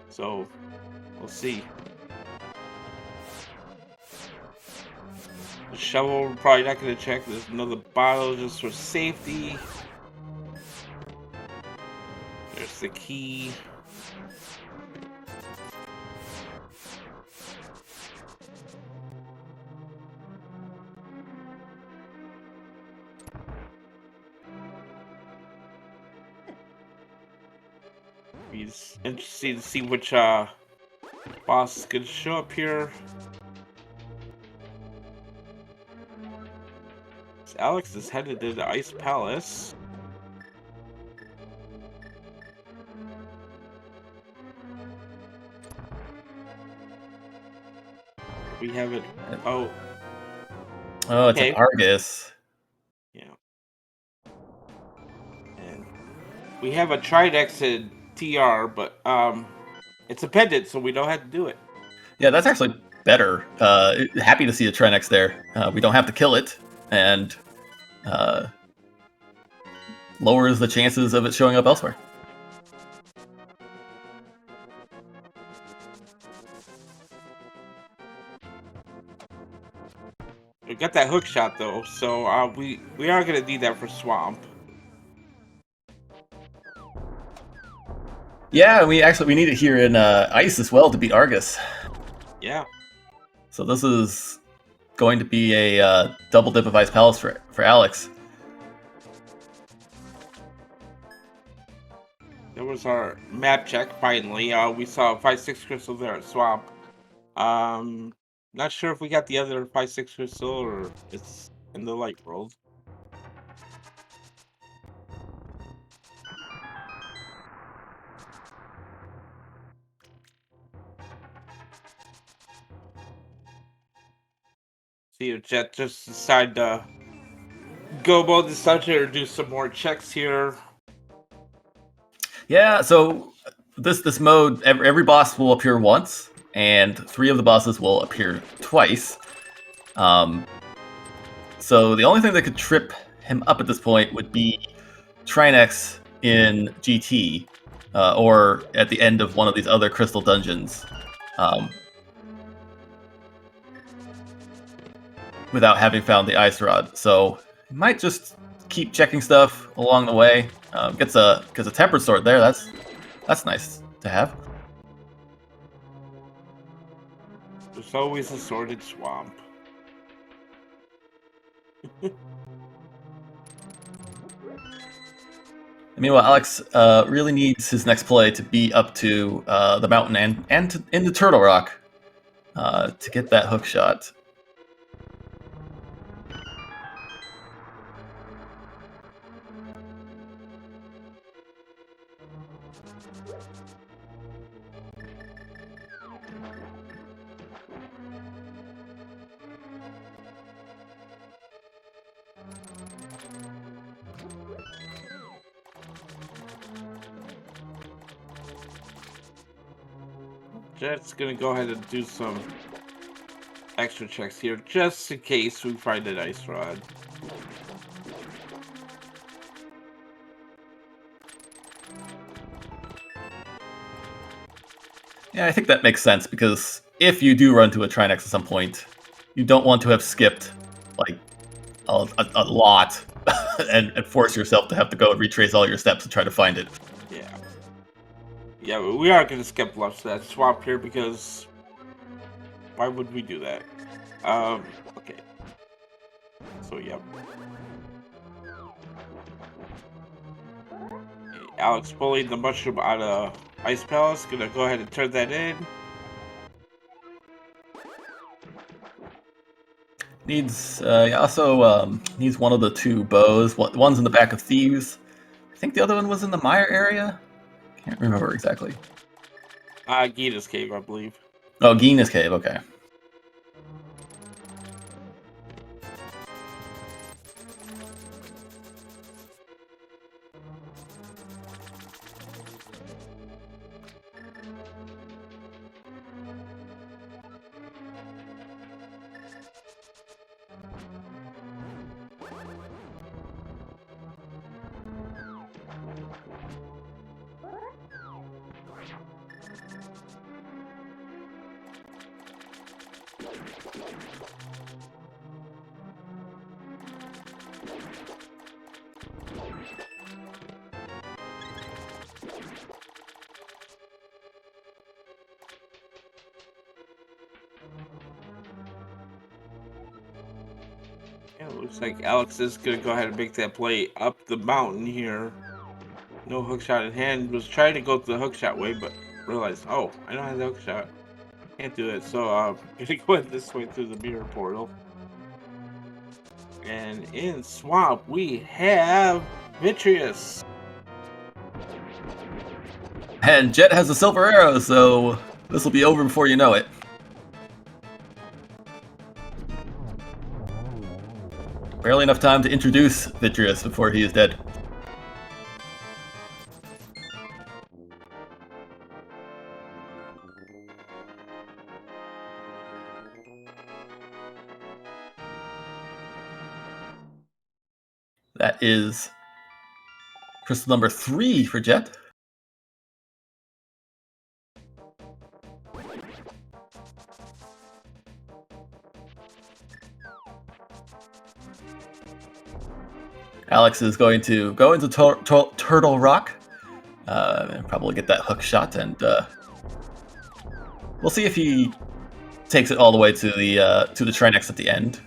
So we'll see. The shovel, we're probably not going to check. There's another bottle just for safety. There's the key. It's interesting to see which boss is going to show up here. So Alex is headed to the Ice Palace. We have it. Oh, it's an Argus. Yeah. And we have a Tridex in TR, but it's a pendant, so we don't have to do it. Yeah, that's actually better. Happy to see a Trinex there. We don't have to kill it, and lowers the chances of it showing up elsewhere. We got that hook shot though, so we are gonna need that for Swamp. Yeah, we need it here in Ice as well to beat Argus. Yeah. So this is going to be a double dip of Ice Palace for Alex. That was our map check finally. We saw 5-6 crystal there at Swamp. Not sure if we got the other 5-6 crystal or it's in the light world. See if Jet just decide to go about this dungeon or do some more checks here. Yeah, so this mode, every boss will appear once, and 3 of the bosses will appear twice. So the only thing that could trip him up at this point would be Trinex in GT, or at the end of one of these other crystal dungeons, without having found the ice rod. So he might just keep checking stuff along the way. Gets a tempered sword there. That's nice to have. There's always a sorted swamp. Meanwhile, Alex really needs his next play to be up to the mountain and into Turtle Rock to get that hook shot. Jet's gonna go ahead and do some extra checks here, just in case we find an ice rod. Yeah, I think that makes sense, because if you do run to a Trinex at some point, you don't want to have skipped like a lot and force yourself to have to go and retrace all your steps to try to find it. Yeah. Yeah, but we are gonna skip left to that swap here because why would we do that? Okay. So, yep. Alex bullied the mushroom out of Ice Palace. Gonna go ahead and turn that in. Needs also needs one of the 2 bows. One's in the back of Thieves. I think the other one was in the Mire area. Can't remember exactly. Gita's Cave, I believe. Oh, Gina's Cave. Okay. Yeah, it looks like Alex is gonna go ahead and make that play up the mountain here. No hookshot in hand. Was trying to go the hookshot way, but realized, oh, I don't have the hookshot. Can't do it. So gonna go ahead this way through the mirror portal. And in Swamp we have Vitreous. And Jet has a silver arrow, so this will be over before you know it. Barely enough time to introduce Vitreous before he is dead. That is crystal number 3 for Jet. Alex is going to go into Turtle Rock and probably get that hook shot, and we'll see if he takes it all the way to the Trinex at the end.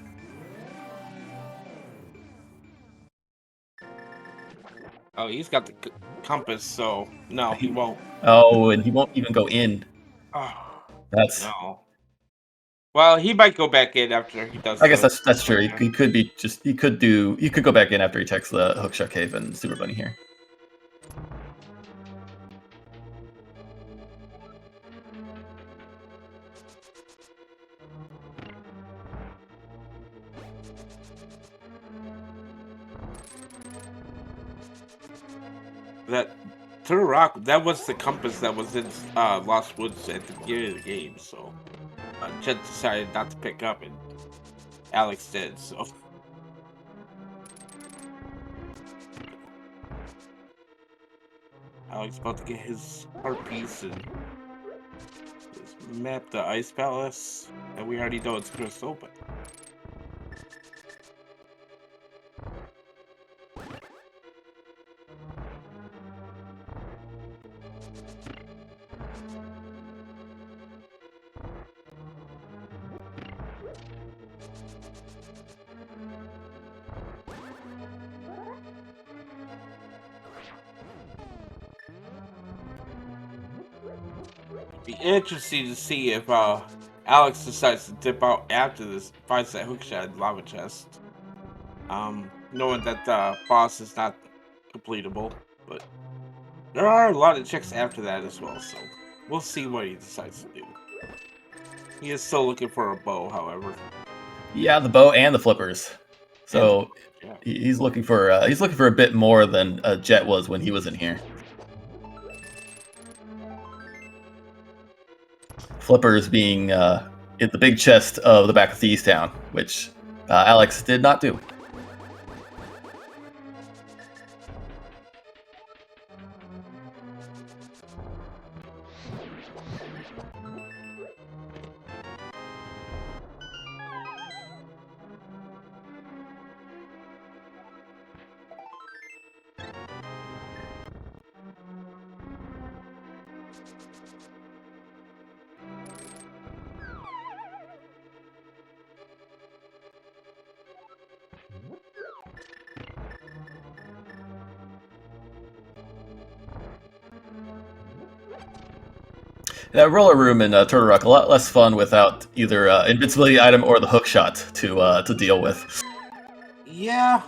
Oh, he's got the compass, so no, he won't. Oh, and he won't even go in. Oh, That's no. Well, he might go back in after he does. I guess that's true. He could be just he could go back in after he checks the Hookshot Cave and Super Bunny here. That Turtle Rock, that was the compass that was in Lost Woods at the beginning of the game, so Jet decided not to pick up, and Alex did, so. Alex about to get his heart piece and just map the Ice Palace, and we already know it's crystal, but. Be interesting to see if Alex decides to dip out after this, finds that hookshot lava chest. Knowing that the boss is not completable, but there are a lot of checks after that as well, so we'll see what he decides to do. He is still looking for a bow, however. Yeah, the bow and the flippers. So Yeah. he's looking for a bit more than Jet was when he was in here. Flippers being in the big chest of the back of Thieves Town, which Alex did not do. That roller room in Turtle Rock a lot less fun without either invincibility item or the hook shot to deal with. Yeah.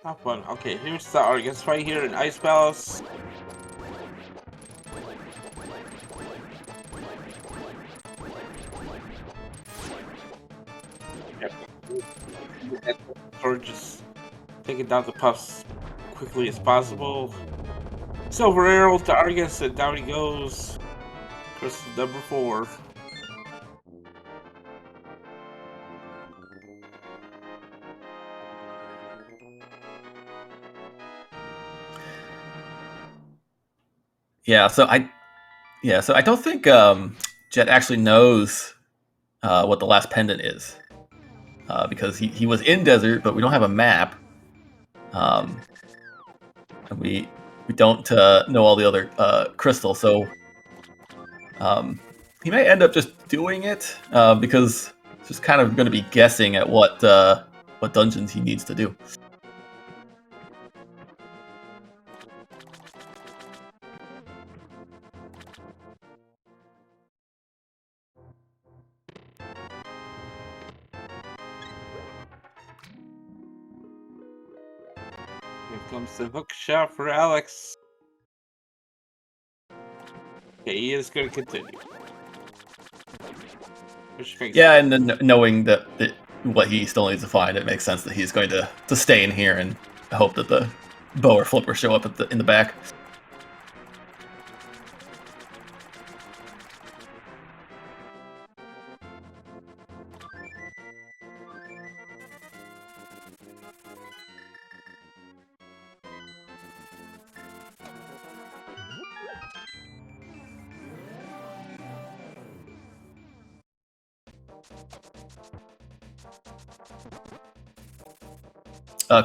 Not fun. Okay, here's the Argus right here in Ice Palace. Or just taking down the puffs quickly as possible. Silver arrow to Argus, and down he goes. Crystal number 4. Yeah, so I don't think Jet actually knows what the last pendant is, because he was in desert, but we don't have a map, and we don't know all the other crystals, so he may end up just doing it because it's just kind of going to be guessing at what dungeons he needs to do. Here comes the hook shot for Alex. Okay, he is going to continue. Yeah, and then knowing that what he still needs to find, it makes sense that he's going to stay in here and hope that the bow or flipper show up in the back.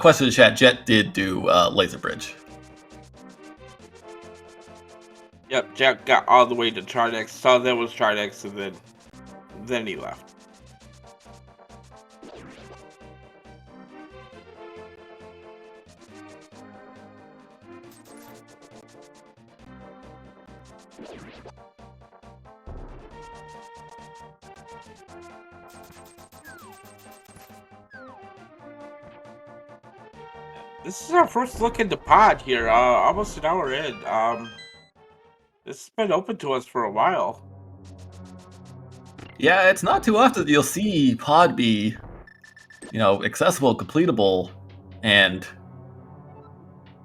Question in the chat, Jet did do Laser Bridge. Yep, Jack got all the way to Tridex, saw there was Tridex, and then he left. This is our first look into pod here, almost an hour in. This has been open to us for a while. Yeah, it's not too often you'll see pod be, accessible, completable, and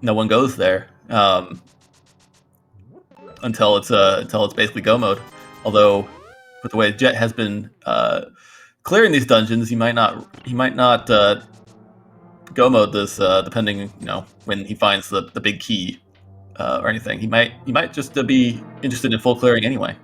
no one goes there until it's basically go mode. Although, with the way Jet has been clearing these dungeons, he might not go mode this depending when he finds the big key or anything. He might just be interested in full clearing anyway.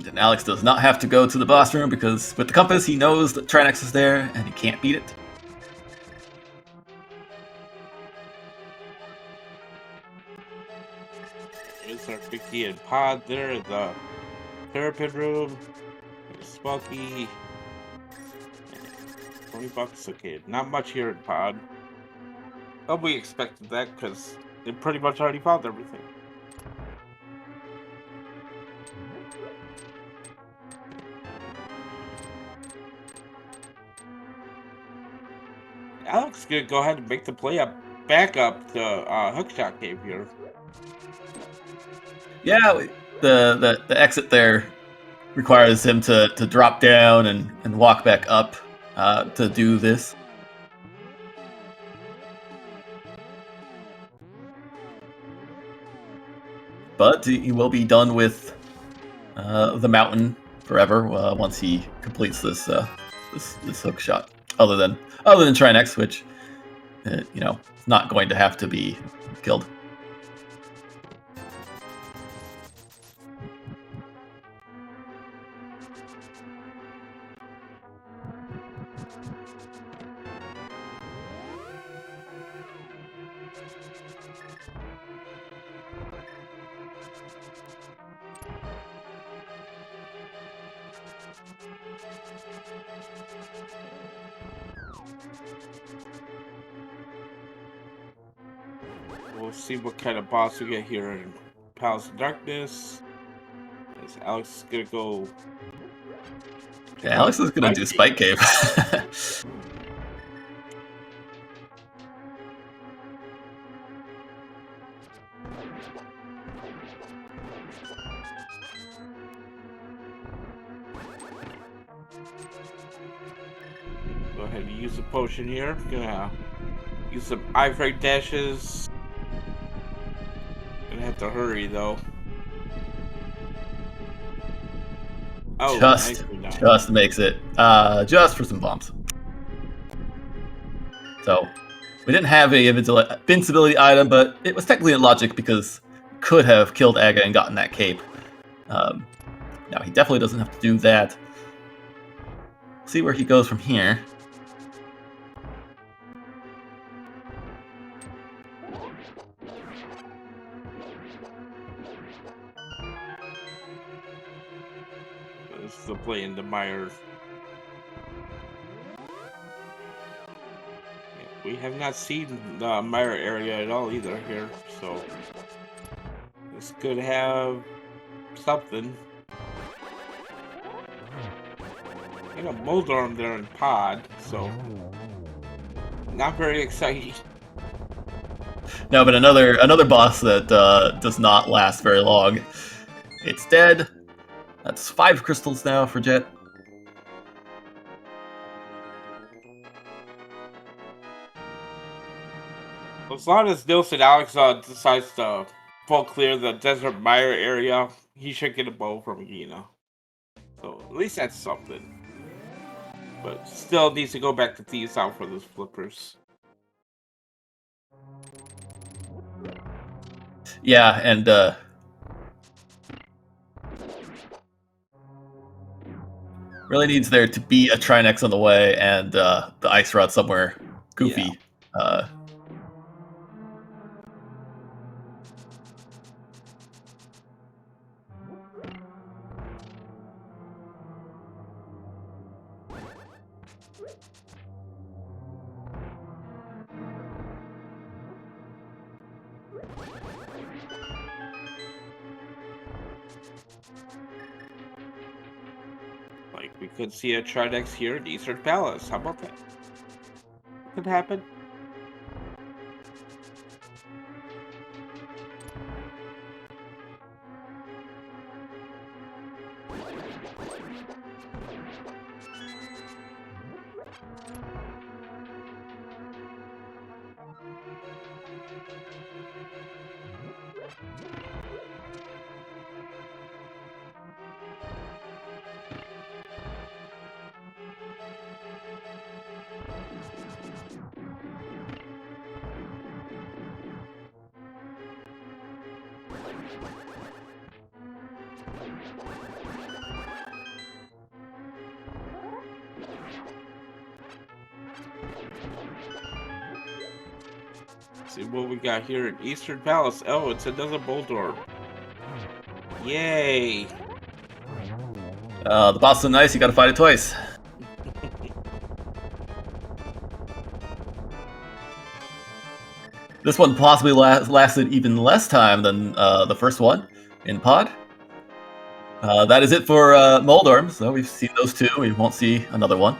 And Alex does not have to go to the boss room because with the compass he knows that Trinex is there and he can't beat it. There's our 50 and pod there, the therapy room, Smoky. $20, okay. Not much here in pod. But we expected that because they pretty much already found everything. Alex gonna go ahead and make the play up back up to Hookshot Cave here. Yeah, the exit there requires him to drop down and walk back up to do this. But he will be done with the mountain forever once he completes this hook shot. Other than Trinex, which is not going to have to be killed. We'll see what kind of boss we get here in Palace of Darkness. As Alex is gonna go. Yeah, Alex is gonna do Spike Cave. Go ahead and use the potion here. Gonna use some iframe dashes. Gonna have to hurry though. Oh, just makes it just for some bombs. So we didn't have a invincibility item, but it was technically in logic because could have killed Aga and gotten that cape. Now he definitely doesn't have to do that. See where he goes from here. This is the play into Myers. We have not seen the Meyer area at all either here, so this could have something. I got a Moldorm there in pod, so not very exciting. No, but another boss that does not last very long. It's dead. That's 5 crystals now for Jet. As long as NilssonAlex decides to full clear the Desert Mire area, he should get a bow from Gina. At least that's something. But still needs to go back to Thieves out for those flippers. Yeah, and really needs there to be a Trinex on the way and the ice rod somewhere goofy. Yeah. Like, we could see a Trinex here in Eastern Palace. How about that? Could happen. See what we got here in Eastern Palace. Oh, it's another Boldor. Yay! The boss is so nice, you gotta fight it twice. This one possibly lasted even less time than the first one in Pod. That is it for Moldorm, so we've seen those two, we won't see another one.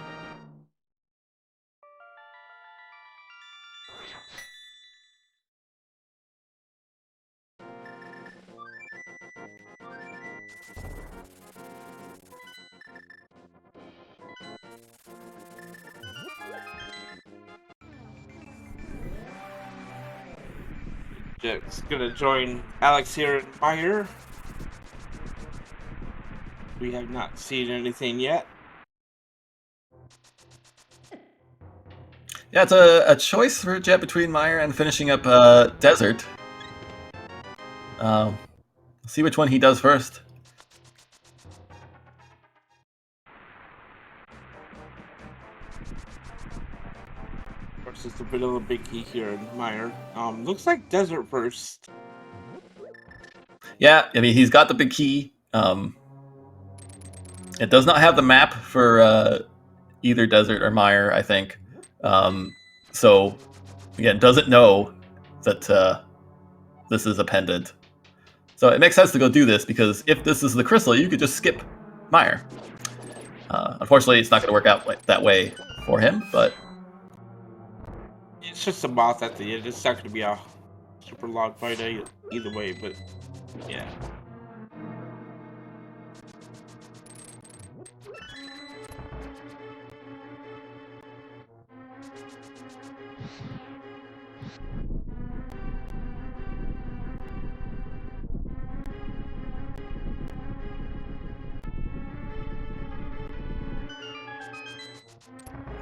Just gonna join Alex here and Meyer. We have not seen anything yet. Yeah, it's a choice for Jet between Meyer and finishing up Desert. See which one he does first. Versus the vanilla biggie here in Meyer. Looks like Desert first. Yeah, I mean, he's got the big key. It does not have the map for either Desert or Meyer, I think. So, again, doesn't know that this is a pendant. So it makes sense to go do this, because if this is the crystal, you could just skip Meyer. Unfortunately, it's not going to work out that way for him, but... It's just a moth at the end. It's not gonna be a super long fight either way, but yeah.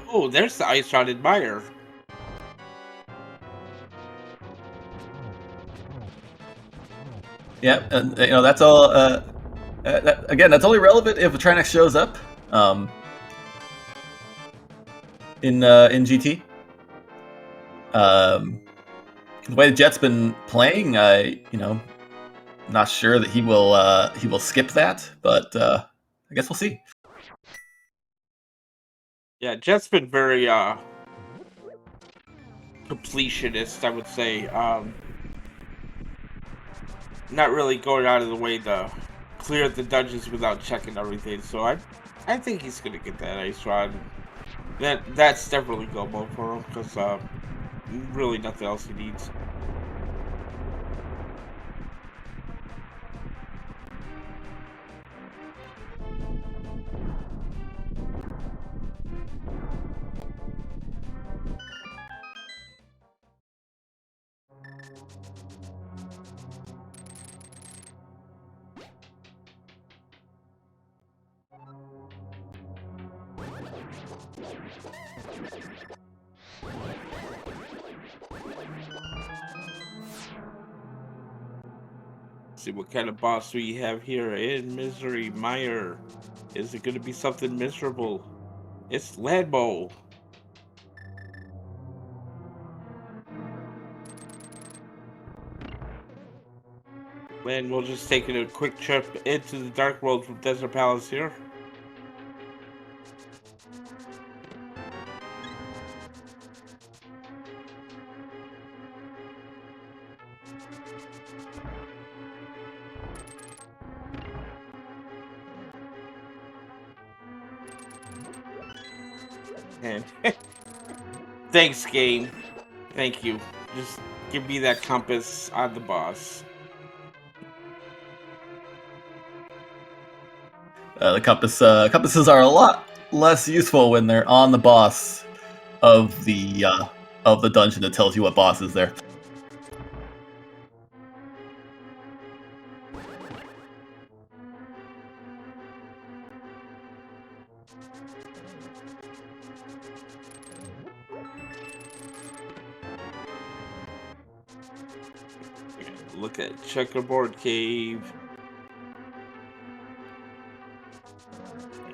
Oh, there's the ice shot admire. Yeah, and that's all. Again, that's only relevant if a Trinex shows up in GT. The way Jet's been playing, not sure that he will skip that, but I guess we'll see. Yeah, Jet's been very completionist, I would say. Not really going out of the way to clear the dungeons without checking everything. So I think he's gonna get that ice rod. That's definitely goable for him, because really nothing else he needs. See what kind of boss we have here in Misery Mire. Is it going to be something miserable? It's Lambo. And we'll just take a quick trip into the Dark World from Desert Palace here. And thanks, game. Thank you. Just give me that compass on the boss. The compasses are a lot less useful when they're on the boss of the dungeon that tells you what boss is there. Look at Checkerboard Cave.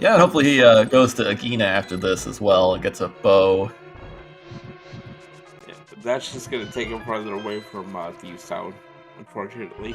Yeah, and hopefully he goes to Agina after this as well and gets a bow. Yeah, but that's just gonna take him farther away from Thieves Town, unfortunately.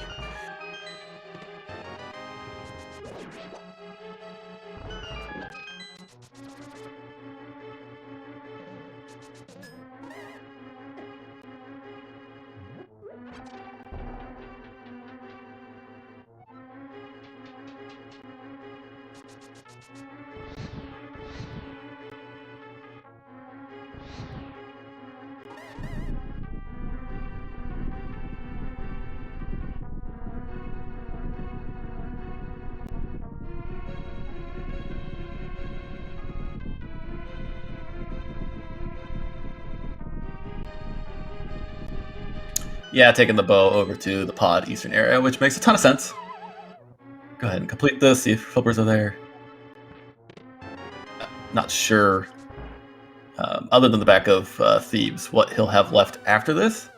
Yeah, taking the bow over to the pod eastern area, which makes a ton of sense. Go ahead and complete this, see if flippers are there. Not sure, other than the back of Thebes, what he'll have left after this.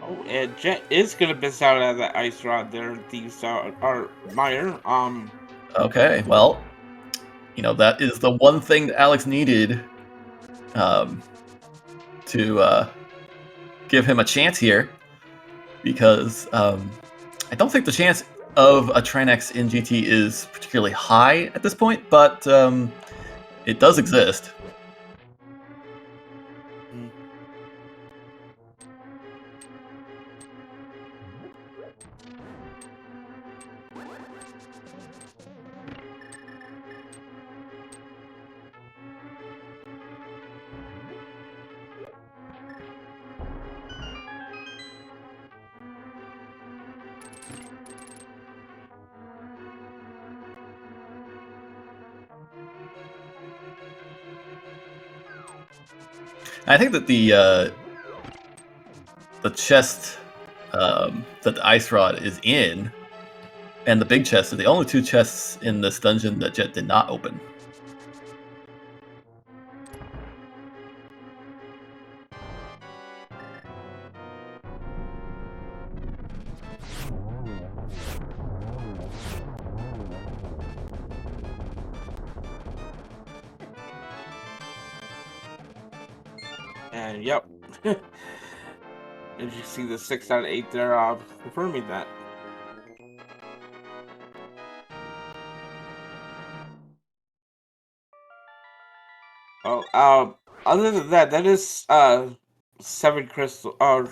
Oh, and Jet is gonna miss out on that ice rod there in Thieves Town, or Mire. Okay, well, you know, that is the one thing that Alex needed to give him a chance here, because I don't think the chance of a Trinex in GT is particularly high at this point, but it does exist. I think that the chest that the ice rod is in, and the big chest are the only two chests in this dungeon that Jet did not open. And yep. As you see the 6 out of 8 there, confirming that. Oh, other than that, that is 7 crystal. Oh,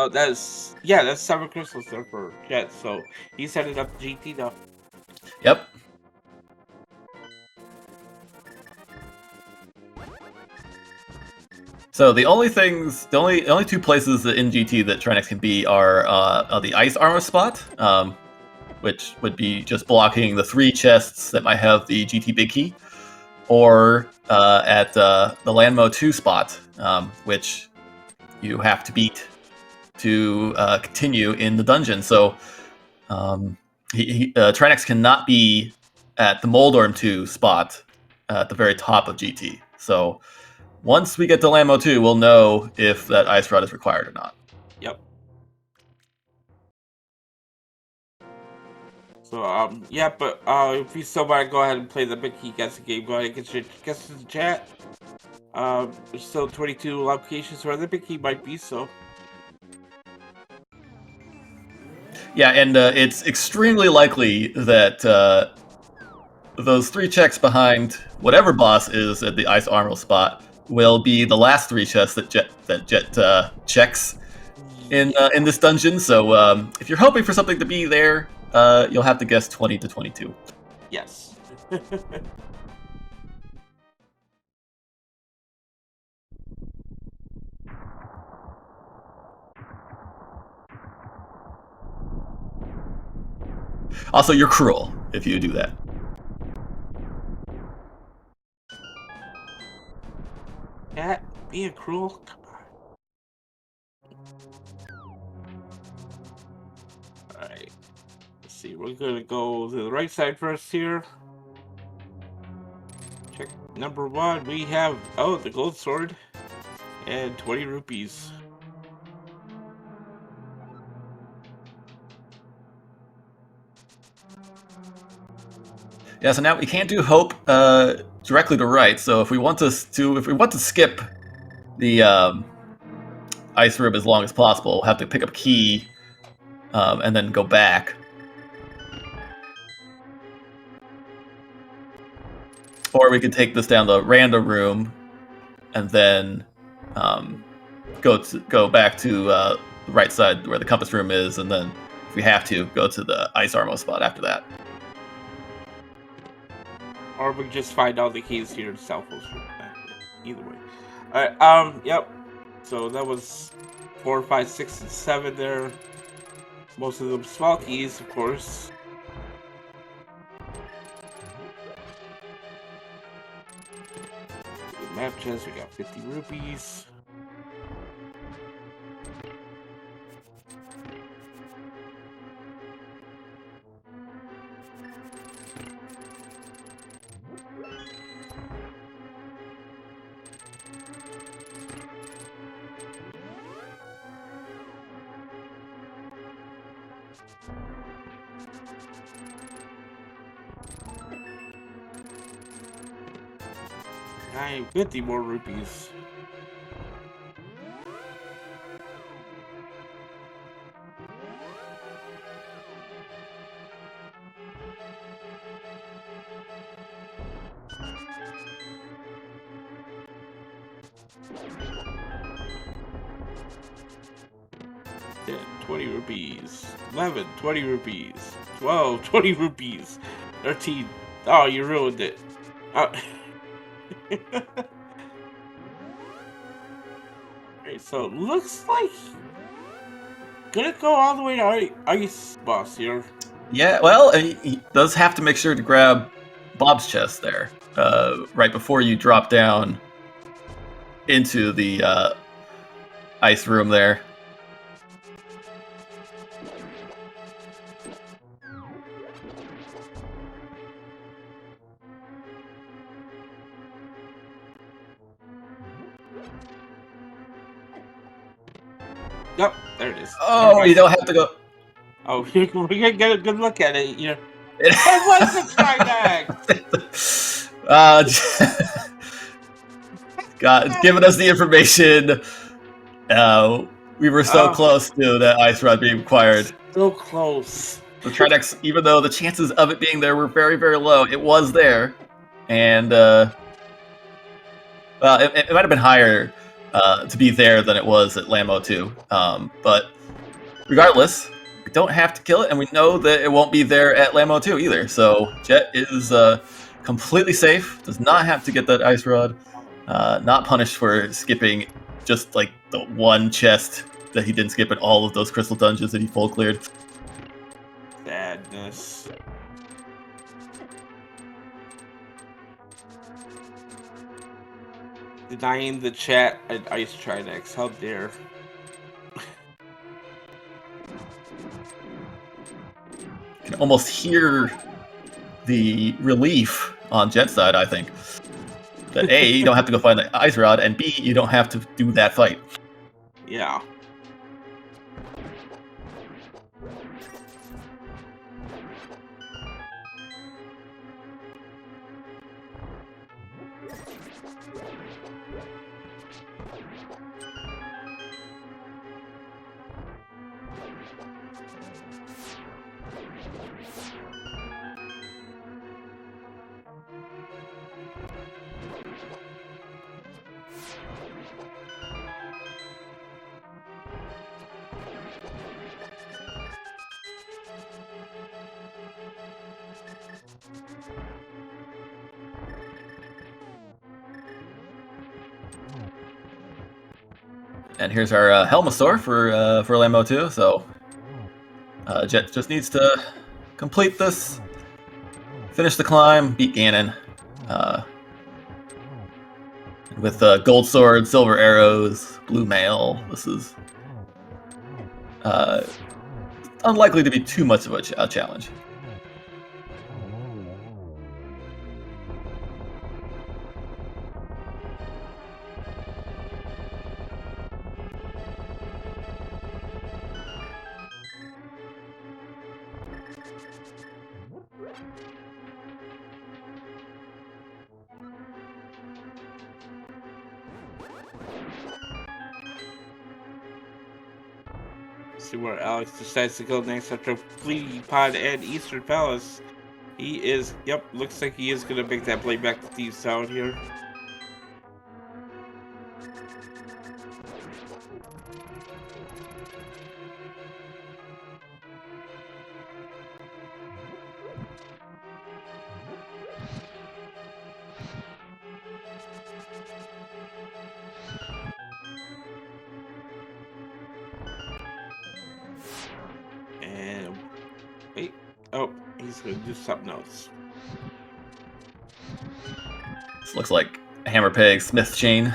that's that's 7 crystals there for Jet. So he's headed up to GT now. Yep. So the only two places in GT that Trinex can be are the ice armor spot, which would be just blocking the 3 chests that might have the GT big key, or at the Landmo 2 spot, which you have to beat to continue in the dungeon. So Trinex cannot be at the Moldorm 2 spot at the very top of GT. So once we get to Lammo 2, we'll know if that Ice Rod is required or not. Yep. So, yeah, but if you still want to go ahead and play the big key guessing game, go ahead and get your guesses in the chat. There's still 22 locations where the big key might be, so. Yeah, and it's extremely likely that those 3 checks behind whatever boss is at the Ice Armor spot will be the last 3 chests that Jet checks in this dungeon. So if you're hoping for something to be there, you'll have to guess 20 to 22. Yes. Also, you're cruel if you do that. Cat, being cruel? Come on. Alright. Let's see, we're gonna go to the right side first here. Check number 1. We have, the gold sword and 20 rupees. Yeah, so now we can't do hope directly to right. So if we want to skip the ice room as long as possible, we'll have to pick up key and then go back. Or we could take this down the random room and then go back to the right side where the compass room is, and then if we have to, go to the ice armor spot after that. Or we just find all the keys here in South Coast. Either way. Alright, yep. So that was 4, 5, 6, and 7 there. Most of them small keys, of course. The map chest, we got 50 rupees. Nine, 50 more rupees. Then 20 rupees. 11, 20 rupees. 12, 20 rupees. 13. Oh, you ruined it. Alright, so it looks like gonna go all the way to Ice Boss here. Yeah, well, he does have to make sure to grab Bob's chest there right before you drop down into the ice room there. Yep, there it is. Oh, you don't have to go. Oh, we're gonna get a good look at it. It was the Trinex! God, it's giving us the information. We were so close to that ice rod being required. So close. The Trinex, even though the chances of it being there were very, very low, it was there. And, well, it might have been higher to be there than it was at Lammo 2. But regardless, we don't have to kill it, and we know that it won't be there at Lammo 2 either. So Jet is completely safe, does not have to get that ice rod, not punished for skipping just like the one chest that he didn't skip in all of those crystal dungeons that he full cleared. Sadness. Denying the chat at Ice Trinex, how dare. can almost hear the relief on Jet's side, I think. That A, you don't have to go find the ice rod, and B, you don't have to do that fight. Yeah. And here's our Helmosaur for Lambo 2. So Jet just needs to complete this, finish the climb, beat Ganon. With gold sword, silver arrows, blue mail. This is unlikely to be too much of a challenge. See where Alex decides to go next after Fleeting Pod and Eastern Palace. He is, yep, looks like he is gonna make that play back to Thieves Town here. And wait, oh, he's gonna do something else. This looks like Hammer Peg Smith chain.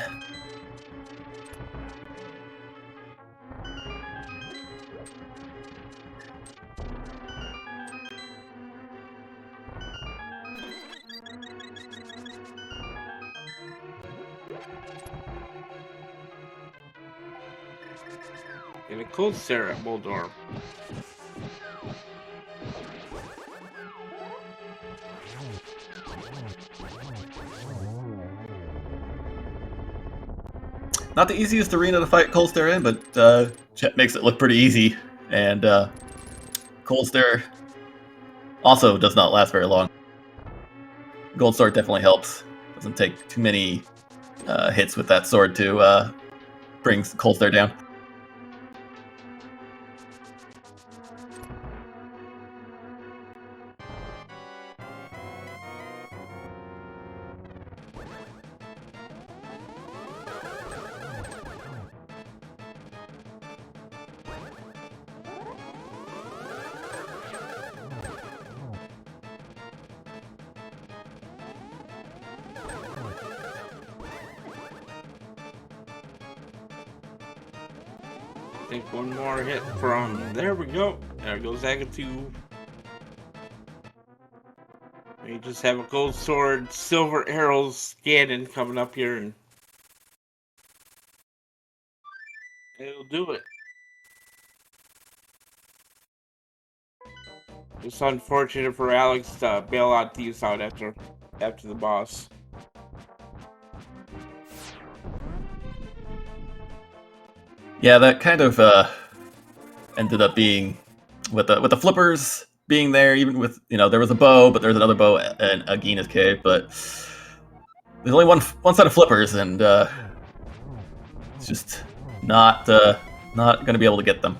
And a cold stare at Moldor. Not the easiest arena to fight Cold Stare in, but Jet makes it look pretty easy. And Cold Stare also does not last very long. Gold Sword definitely helps. Doesn't take too many hits with that sword to bring Cold Stare down. I think one more hit from, there we go. There goes Agatu. We just have a gold sword, silver arrows, Ganon coming up here, and it'll do it. It's unfortunate for Alex to bail out Thieves out after the boss. Yeah, that kind of ended up being with the flippers being there. Even with there was a bow, but there's another bow in Agina's cave. But there's only one set of flippers, and it's just not going to be able to get them.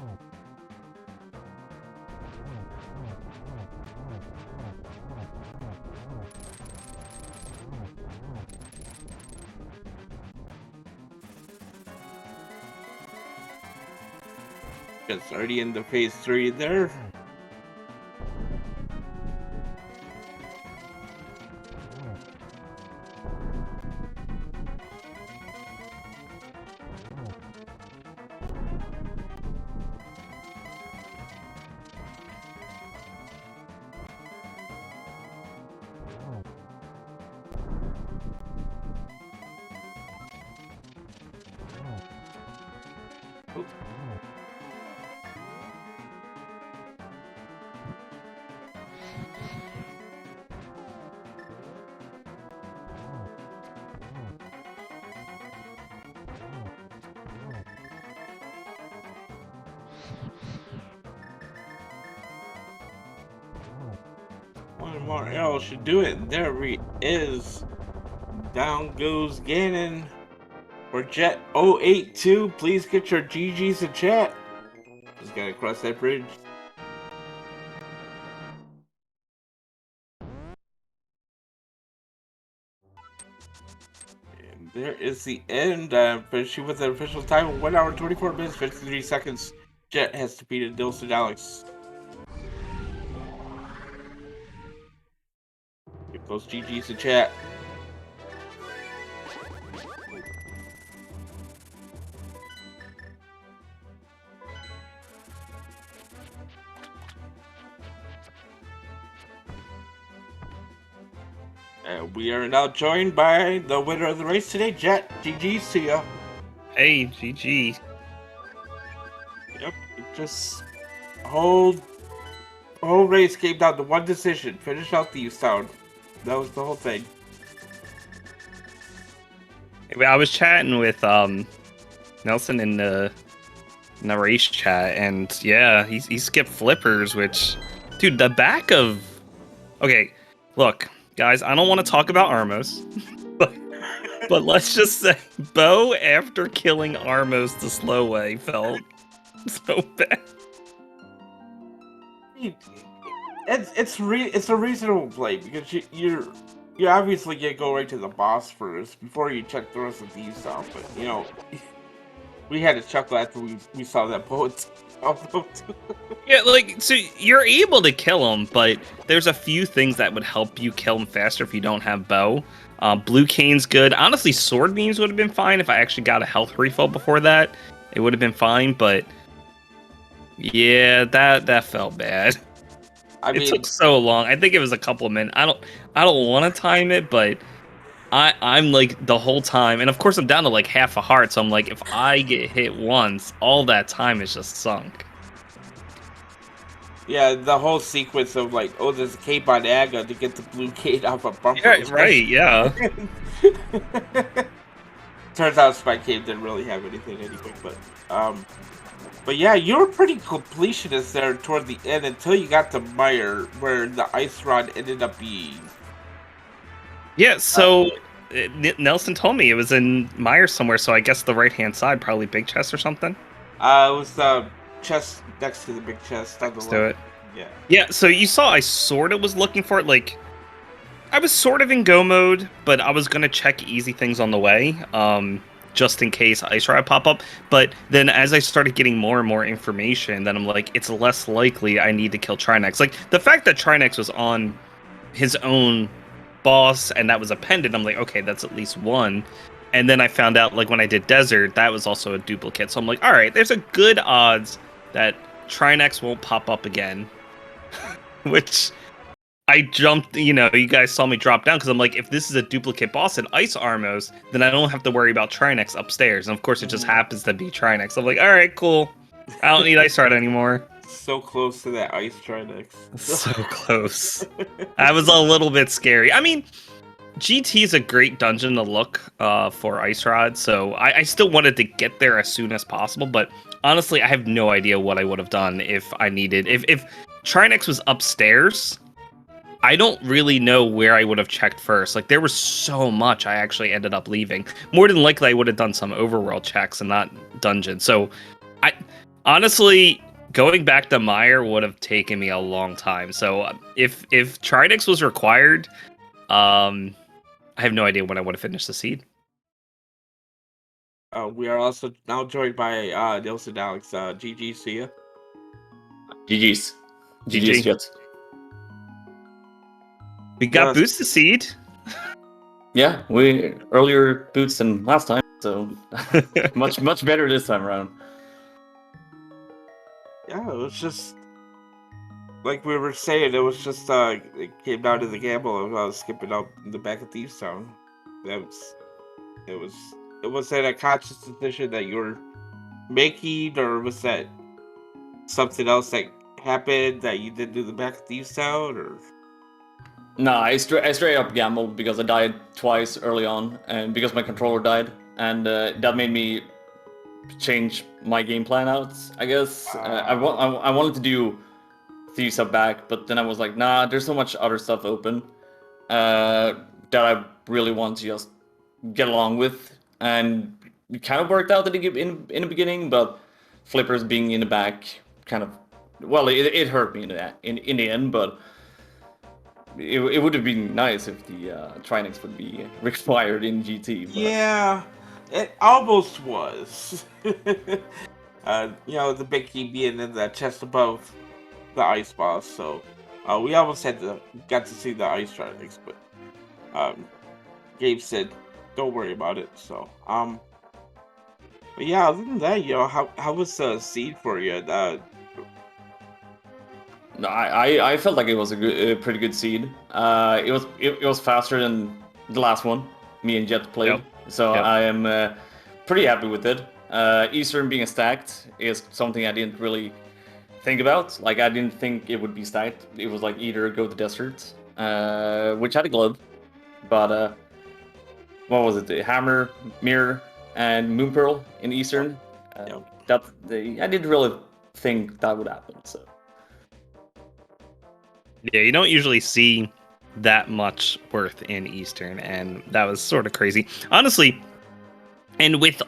It's already into phase 3 there. more arrows should do it. And there he is. Down goes Ganon. For Jet082, please get your GGs in chat. Just gotta cross that bridge. And there is the end. Finishing with an official time of 1 hour, 24 minutes, 53 seconds. Jet has defeated NilssonAlex. Get those GGs in chat. And we are now joined by the winner of the race today, Jet. GG's to ya. Hey, GG. Yep, just whole race came down to one decision: finish out the Town. That was the whole thing. I was chatting with Nelson in the race chat, and yeah, he skipped flippers, which, dude, the back of. Okay, look, guys, I don't want to talk about Armos, but let's just say Bo after killing Armos the slow way felt so bad. It's a reasonable play because you obviously get go right to the boss first before you check the rest of these out. But you know, we had a chuckle after we saw that poet. Yeah, like, so you're able to kill him, but there's a few things that would help you kill him faster if you don't have bow. Blue Cane's good. Honestly, sword beams would have been fine if I actually got a health refill before that. It would have been fine, but yeah, that felt bad. I mean, It took so long. I think it was a couple of minutes. I don't want to time it, but I'm like the whole time, and of course I'm down to like half a heart, so I'm like, if I get hit once, all that time is just sunk. yeah, the whole sequence of like, oh, there's a cape on Aga to get the blue cape off a bumper. Yeah, right, yeah. Turns out Spike Cape didn't really have anything anyway, but yeah, you were pretty completionist there toward the end until you got to Meyer, where the ice rod ended up being. Yeah, so Nelson told me it was in Myers somewhere, so I guess the right-hand side, probably big chest or something. It was the chest next to the big chest on the Let's left. do it. Yeah. Yeah, so you saw I sort of was looking for it, like, I was sort of in go mode, but I was going to check easy things on the way, just in case Ice Rod pop up. But then as I started getting more and more information, then I'm like, it's less likely I need to kill Trinex. Like, the fact that Trinex was on his own boss and that was a pendant, I'm like, okay, that's at least one. And then I found out, like, when I did Desert, that was also a duplicate. So I'm like, all right, there's a good odds that Trinex won't pop up again. Which I jumped, you guys saw me drop down because I'm like, if this is a duplicate boss in Ice Armos, then I don't have to worry about Trinex upstairs. And of course, it just happens to be Trinex. I'm like, all right, cool. I don't need Ice Rod anymore. So close to that ice Trinex. So close. That was a little bit scary. I mean, GT is a great dungeon to look for Ice Rod, so I still wanted to get there as soon as possible, but honestly, I have no idea what I would have done if I needed... If Trinex was upstairs, I don't really know where I would have checked first. Like, there was so much I actually ended up leaving. More than likely, I would have done some overworld checks and not dungeon. So, honestly, going back to Meyer would have taken me a long time. So, if Trinex was required, I have no idea when I would have finished the seed. We are also now joined by NilssonAlex. GG, see ya. GG's. GG. Jet. We got boost to seed. Yeah, we earlier boots than last time, so much better this time around. Yeah, it was just like we were saying. It was just it came down to the gamble of skipping out in the back of Thieves Town. It was that a conscious decision that you were making, or was that something else that happened that you didn't do the back of Thieves Town, or? No, I straight up gambled because I died twice early on, and because my controller died, and that made me change my game plan out. I guess I wanted to do few step back, but then I was like, nah, there's so much other stuff open that I really want to just get along with, and it kind of worked out in the beginning, but flippers being in the back kind of, well, it hurt me in the end, but it would have been nice if the Trinix would be required in GT. But Yeah, it almost was. The big key being in the chest above the ice boss, so we almost got to see the ice Trinix, but Gabe said, "Don't worry about it." So but yeah, other than that, how was the seed for you? no, I felt like it was a pretty good seed. It was faster than the last one me and Jet played, Yep. so Yep. I am pretty happy with it. Eastern being stacked is something I didn't really think about. Like, I didn't think it would be stacked. It was like either go to desert, which had a glove, but what was it? The hammer, mirror, and moon pearl in Eastern. Yep. I didn't really think that would happen. So Yeah, you don't usually see that much worth in Eastern, and that was sort of crazy. Honestly, and with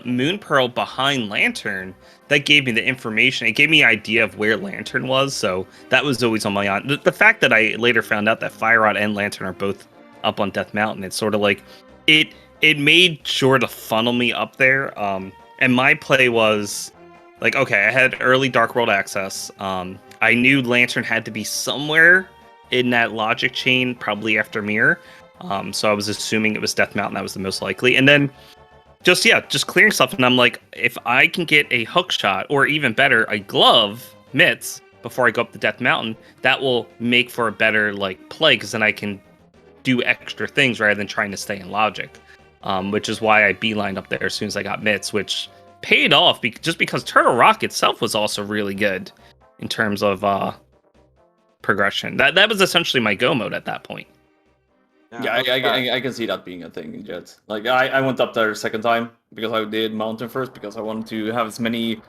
Moon Pearl behind Lantern, that gave me the information. It gave me an idea of where Lantern was, so that was always on my on. The fact that I later found out that Fire Rod and Lantern are both up on Death Mountain, it's sort of like it made sure to funnel me up there. And my play was like, okay, I had early Dark World access. I knew Lantern had to be somewhere in that logic chain, probably after Mirror. So I was assuming it was Death Mountain that was the most likely. And then just clearing stuff, and I'm like, if I can get a hook shot, or even better, a glove, mitts, before I go up the Death Mountain, that will make for a better like play, because then I can do extra things rather than trying to stay in logic. Which is why I beelined up there as soon as I got mitts, which paid off just because Turtle Rock itself was also really good in terms of progression. That was essentially my go mode at that point. yeah, I can see that being a thing in Jets. Like, I went up there second time because I did Mountain first, because I wanted to have as many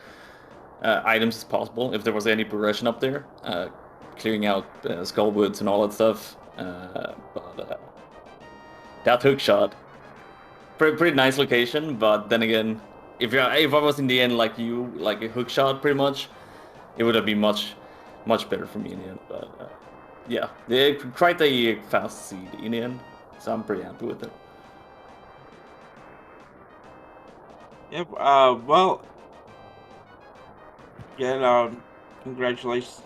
items as possible if there was any progression up there, clearing out Skullwoods and all that stuff. But that hook shot, pretty nice location. But then again, if I was in the end like you, like a hook shot, pretty much, it would have been much better for me in the end. But yeah, they quite a fast seed in the end, so I'm pretty happy with it. Yep. Well, again, congratulations,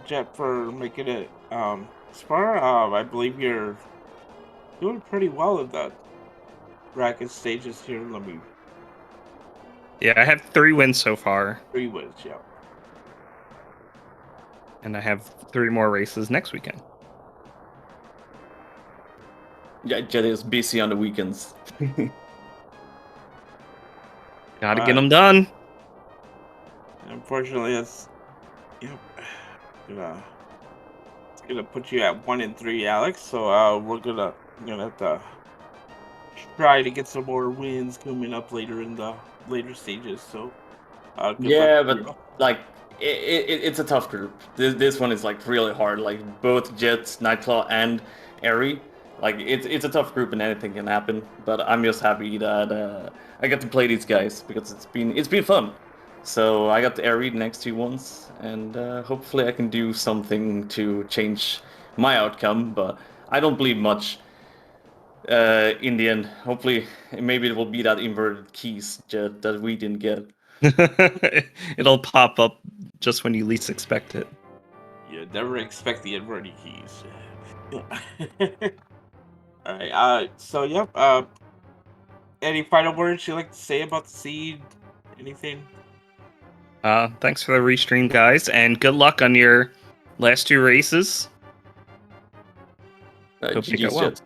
Jet, for making it as far. I believe you're doing pretty well in the bracket stages here. Let me Yeah, I have 3 wins so far, 3 wins. Yeah. and I have 3 more races next weekend. Yeah, Jet is busy on the weekends. Gotta get them done. Unfortunately, it's gonna it's gonna put you at 1 and 3, Alex. So we're gonna have to try to get some more wins coming up later in the later stages. So good luck Yeah, to you. but like it's a tough group. This one is like really hard. Like both Jets, Nightclaw, and Airy. Like it's a tough group and anything can happen. But I'm just happy that I got to play these guys because it's been fun. So I got the Airy the next 2 ones, and hopefully I can do something to change my outcome. But I don't believe much in the end. Hopefully, maybe it will be that inverted keys Jet that we didn't get. It'll pop up just when you least expect it. You never expect the inverted keys. All right. So yep. Any final words you'd like to say about the seed? Anything? Thanks for the restream, guys, and good luck on your last 2 races. Hope you go GG's well. Jet.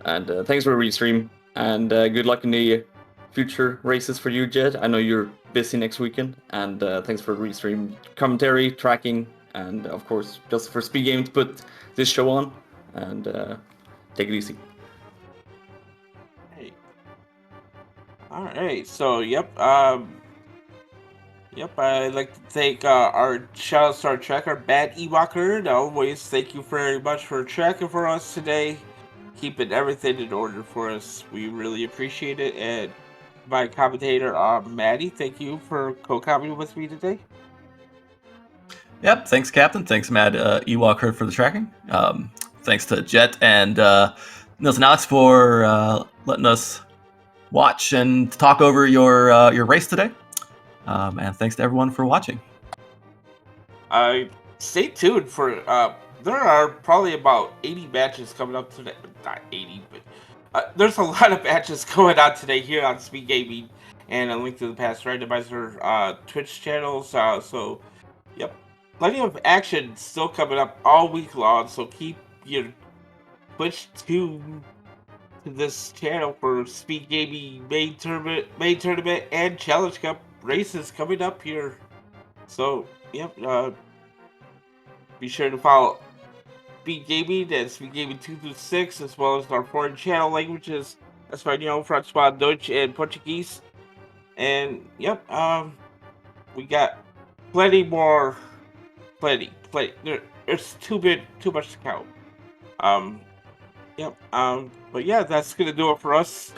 And thanks for the restream. And good luck in the future races for you, Jet. I know you're busy next weekend. And thanks for the restream commentary, tracking, and of course, just for SpeedGaming to put this show on. And take it easy. Hey. All right. So yep. Yep, I'd like to thank our shout-outs to our tracker, Bad Ewalker. And always thank you very much for tracking for us today, keeping everything in order for us. We really appreciate it. And my commentator, Maddie, thank you for co-commenting with me today. Yep, thanks, Captain. Thanks, Mad Ewalker, for the tracking. Thanks to Jet and NilssonAlex for letting us watch and talk over your race today. And thanks to everyone for watching. Stay tuned for there are probably about 80 matches coming up today. Not 80, but there's a lot of matches going on today here on SpeedGaming, and a link to the past Randomizer Twitch channels. So, yep, plenty of action still coming up all week long. So keep your Twitch tuned to this channel for SpeedGaming main tournament, and Challenge Cup races coming up here. So, yep. Be sure to follow SpeedGaming and SpeedGaming 2 through 6, as well as our foreign channel languages, Espanol, French, Dutch, and Portuguese. And yep, we got plenty more. Plenty. There's too much to count. Yep. But yeah, that's gonna do it for us.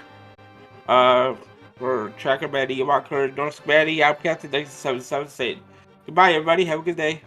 For Tracker Maddie, Walker, North Maddie, I'm Captain 977 saying goodbye, everybody. Have a good day.